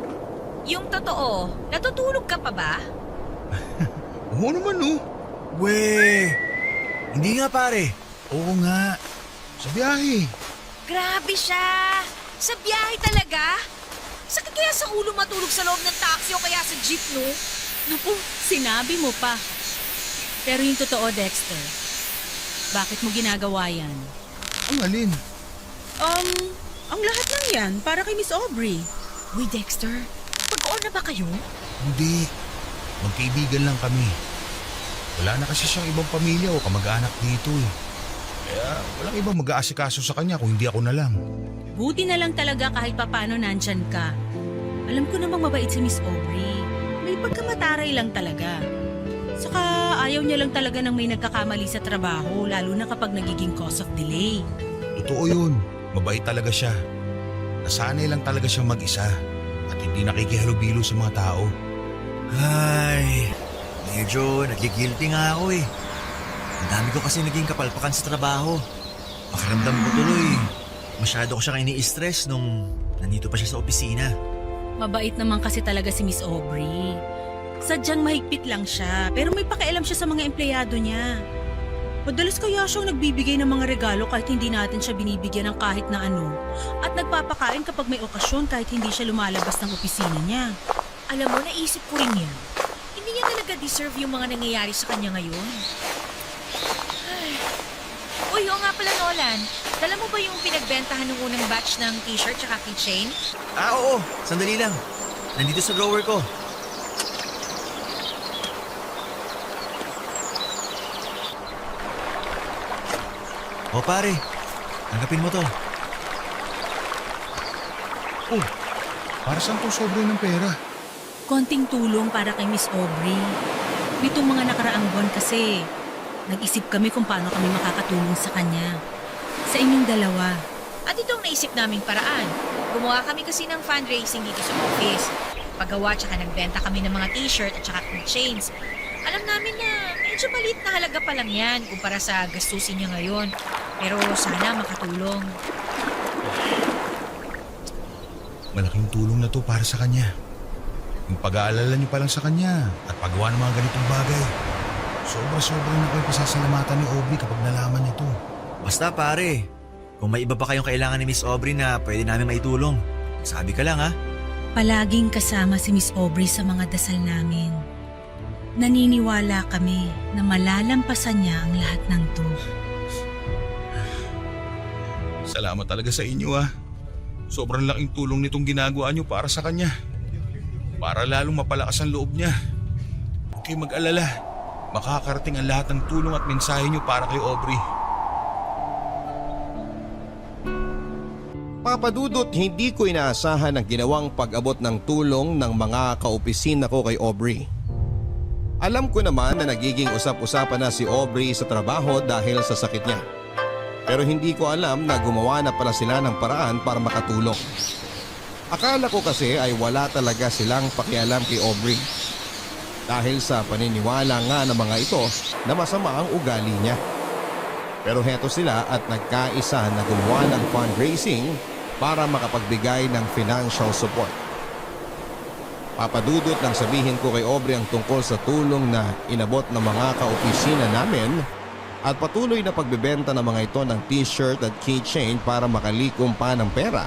Yung totoo, natutulog ka pa ba? Oo naman oh. Weh! Hindi nga pare. Oo nga. Sa biyahe. Grabe siya! Sa biyahe talaga? Sakit kaya sa ulo matulog sa loob ng taxi o kaya sa jeep, no? Naku, sinabi mo pa. Pero yung totoo, Dexter, bakit mo ginagawa yan? Ang alin? Ang lahat ng yan para kay Miss Aubrey. Uy, Dexter, pag-on na ba kayo? Hindi. Magkaibigan lang kami. Wala na kasi siyang ibang pamilya o kamag-anak dito eh. Kaya walang ibang mag-aasikaso sa kanya kung hindi ako na lang. Buti na lang talaga kahit papano nandyan ka. Alam ko namang mabait si Miss Aubrey. May pagkamataray lang talaga. Saka ayaw niya lang talaga ng may nagkakamali sa trabaho, lalo na kapag nagiging cause of delay. Totoo yun. Mabait talaga siya. Nasanay lang talaga siyang mag-isa at hindi nakikihalubilo sa mga tao. Ay, medyo nagigilty nga ako eh. Ang dami ko kasi naging kapalpakan sa trabaho. Pakiramdam ko tuloy, masyado ko siyang ini-stress nung nandito pa siya sa opisina. Mabait naman kasi talaga si Miss Aubrey. Sadyang mahigpit lang siya, pero may pakialam siya sa mga empleyado niya. Madalas kaya siyang nagbibigay ng mga regalo kahit hindi natin siya binibigyan ng kahit na ano. At nagpapakain kapag may okasyon kahit hindi siya lumalabas ng opisina niya. Alam mo, naisip ko rin yan. Hindi niya talaga deserve yung mga nangyayari sa kanya ngayon. Ay. Uy, oo nga pala, Nolan. Dala mo ba yung pinagbentahan ng unang batch ng t-shirt tsaka keychain? Oo. Sandali lang. Nandito sa drawer ko. O pare, tanggapin mo to. Oh, para saan to sobrang ng pera? Konting tulong para kay Miss Aubrey. Bitong mga nakaraang buwan kasi, nag-isip kami kung paano kami makakatulong sa kanya. Sa inyong dalawa. At itong naisip naming paraan. Gumawa kami kasi ng fundraising dito sa office. Paggawa tsaka nagbenta kami ng mga t-shirt at tsaka keychains. Alam namin na medyo maliit na halaga pa lang yan kumpara sa gastusin niya ngayon. Pero sana makatulong. Malaking tulong na to para sa kanya. Yung pag-aalala niyo pa lang sa kanya at paggawa ng mga ganitong bagay. Sobra-sobra na kayo pasasalamatan ni Aubrey kapag nalaman niya to. Basta pare, kung may iba pa kayong kailangan ni Miss Aubrey na pwede namin maitulong, sabi ka lang ha. Palaging kasama si Miss Aubrey sa mga dasal namin. Naniniwala kami na malalampasan niya ang lahat ng to. Salamat talaga sa inyo ah. Sobrang laking tulong nitong ginagawa niyo para sa kanya. Para lalong mapalakas ang loob niya. Huwag kayong mag-alala. Makakarating ang lahat ng tulong at mensahe niyo para kay Aubrey. Papadudot, hindi ko inaasahan ang ginawang pag-abot ng tulong ng mga kaopisina ko kay Aubrey. Alam ko naman na nagiging usap-usapan na si Aubrey sa trabaho dahil sa sakit niya. Pero hindi ko alam na gumawa na pala sila ng paraan para makatulong. Akala ko kasi ay wala talaga silang pakialam kay Aubrey. Dahil sa paniniwala nga ng mga ito na masama ang ugali niya. Pero heto sila at nagkaisa na gumawa ng fundraising para makapagbigay ng financial support. Papadudot lang sabihin ko kay Aubrey ang tungkol sa tulong na inabot ng mga kaopisina namin at patuloy na pagbebenta ng mga ito ng t-shirt at keychain para makalikom pa ng pera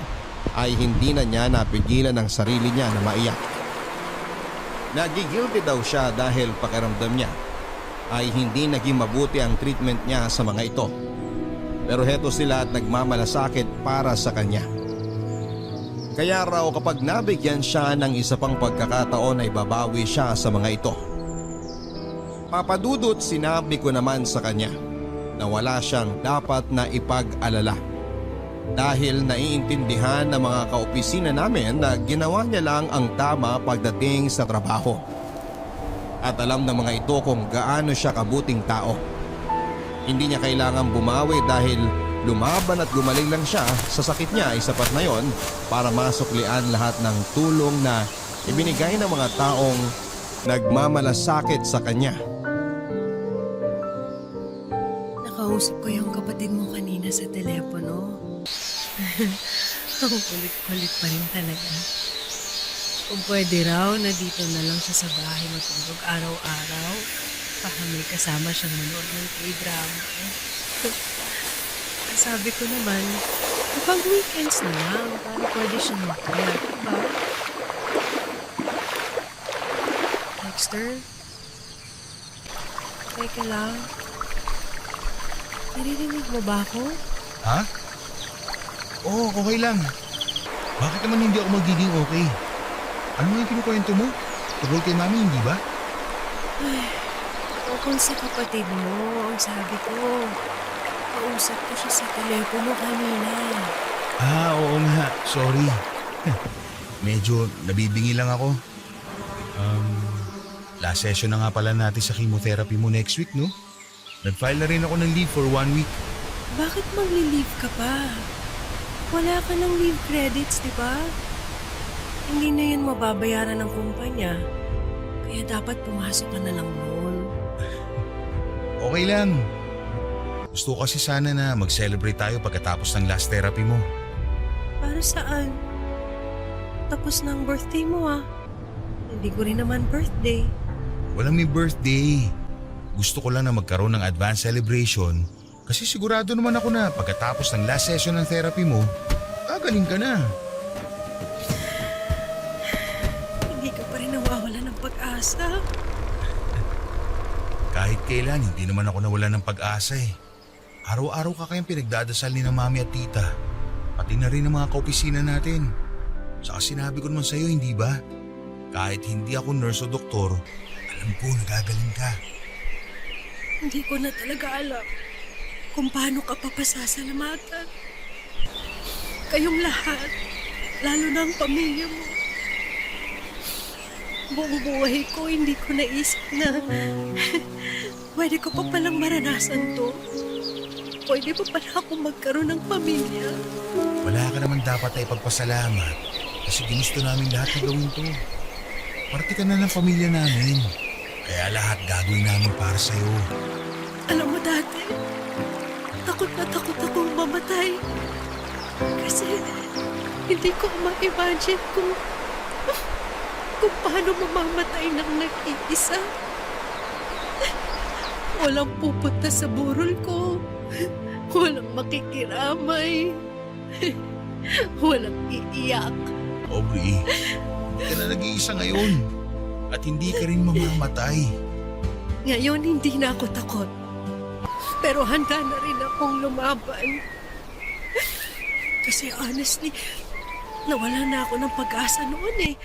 ay hindi na niya napigilan ang sarili niya na maiyak. Nagigilty daw siya dahil pakiramdam niya ay hindi naging mabuti ang treatment niya sa mga ito. Pero heto sila at nagmamalasakit para sa kanya. Kaya raw kapag nabigyan siya ng isa pang pagkakataon ay babawi siya sa mga ito. Papadudot, sinabi ko naman sa kanya na wala siyang dapat na ipag-alala. Dahil naiintindihan ng mga kaopisina namin na ginawa niya lang ang tama pagdating sa trabaho. At alam ng mga ito kung gaano siya kabuting tao. Hindi niya kailangang bumawi dahil lumaban at gumaling lang siya sa sakit niya ay sapat na yon para masuklian lahat ng tulong na ibinigay ng mga taong nagmamalasakit sa kanya. Nakausap ko yung kapatid mo kanina sa telepono. Ang kulit-kulit pa rin talaga. Kung pwede raw na dito na lang siya sa bahay matulog araw-araw para may kasama siyang manood ng K-drama. Sabi ko naman, kapag weekends na lang, para pwede siyang magkaya, diba? Dexter? Teka lang. Naririnig mo ba ako? Ha? Oo, okay lang. Bakit naman hindi ako magiging okay? Ano nga yung kinukwento mo? Tungkol kay mami, hindi ba? Tungkol sa kapatid mo, ang sabi ko. Kausap ko siya sa telepono kanina. Oo nga. Sorry. Medyo nabibingi lang ako. Last session na nga pala natin sa chemotherapy mo next week, no? Nag-file na rin ako ng leave for 1 week. Bakit magli-leave ka pa? Wala ka ng leave credits, di ba? Hindi na yan mababayaran ng kumpanya. Kaya dapat pumasok ka na lang noon. Okay lang. Gusto ko kasi sana na mag-celebrate tayo pagkatapos ng last therapy mo. Para saan? Tapos na ang birthday mo Hindi ko rin naman birthday. Walang may birthday. Gusto ko lang na magkaroon ng advance celebration kasi sigurado naman ako na pagkatapos ng last session ng therapy mo, gagaling ka na. Hindi ka pa rin nawawala ng pag-asa. Kahit kailan, hindi naman ako nawala ng pag-asa eh. Araw-araw ka kayang pinagdadasal ni na mami at tita. Pati na rin ang mga kaopisina natin. Saka sinabi ko naman sa'yo, hindi ba? Kahit hindi ako nurse o doktor, alam ko nagagaling ka. Hindi ko na talaga alam kung paano ka papasasalamatan. Kayong lahat, lalo na ang pamilya mo. Buong buhay ko, hindi ko naisip na pwede ko pa palang maranasan to. Pwede pa pala ako magkaroon ng pamilya. Wala ka naman dapat ay pagpasalamat kasi ginusto namin lahat na gawin to. Parte ka na ng pamilya namin. Kaya lahat gagawin namin para sa'yo. Alam mo dati, takot na takot akong mamatay. Kasi hindi ko ma-imagine kung paano mamamatay ng nag-iisa. Walang pupunta sa burol ko. Walang makikiramay. Walang iiyak. Aubrey, hindi ka na nag-iisa ngayon. At hindi ka rin mamamatay. Ngayon, hindi na ako takot. Pero handa na rin akong lumaban. Kasi honestly, nawala na ako ng pag-asa noon eh.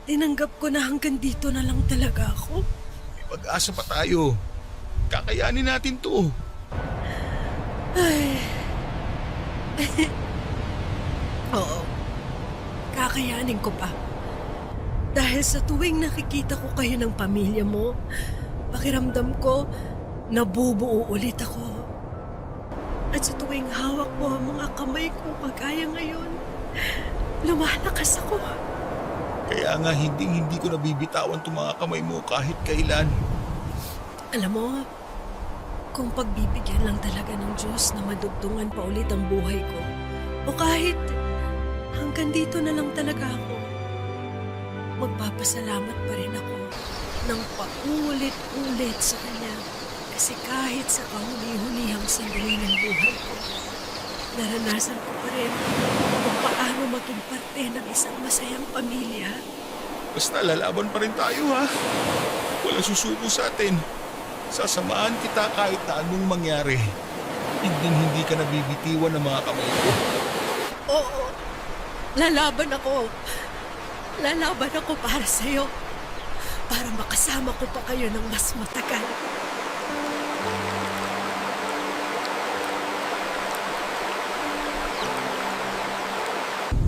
Tinanggap ko na hanggang dito na lang talaga ako. Pag-asa pa tayo. Kakayanin natin 'to. 'Di ba? Ay. 'Di ko alam kung paano ako magiging okay. Pero handa na rin akong lumaban. Kasi honestly, nawala na ako ng pag-asa noon eh. Tinanggap ko na hanggang dito na lang talaga ako. Pag-asa pa tayo. Kakayanin natin 'to. 'Di ba? 'Di ko alam kung paano ako magiging okay. Oo, kakayanin ko pa. Dahil sa tuwing nakikita ko kayo ng pamilya mo, pakiramdam ko, nabubuo ulit ako. At sa tuwing hawak mo ang mga kamay ko kagaya ngayon, lumalakas ako. Kaya nga hindi ko nabibitawan itong mga kamay mo kahit kailan. Alam mo, kung pagbibigyan lang talaga ng Diyos na madugtungan pa ulit ang buhay ko, o kahit hanggang dito na lang talaga ako, magpapasalamat pa rin ako ng paulit-ulit sa Kanya. Kasi kahit sa kahuli-hulihang sandali ng buhay ko, naranasan ko pa rin kung paano maging parte ng isang masayang pamilya. Basta lalaban pa rin tayo ha. Walang susuko sa atin. Sasamahan kita kahit na anong mangyari. Hindi ka nabibitiwan ng mga kamay ko. Oo, lalaban ako. Lalaban ako para sa'yo. Para makasama ko pa kayo ng mas matagal.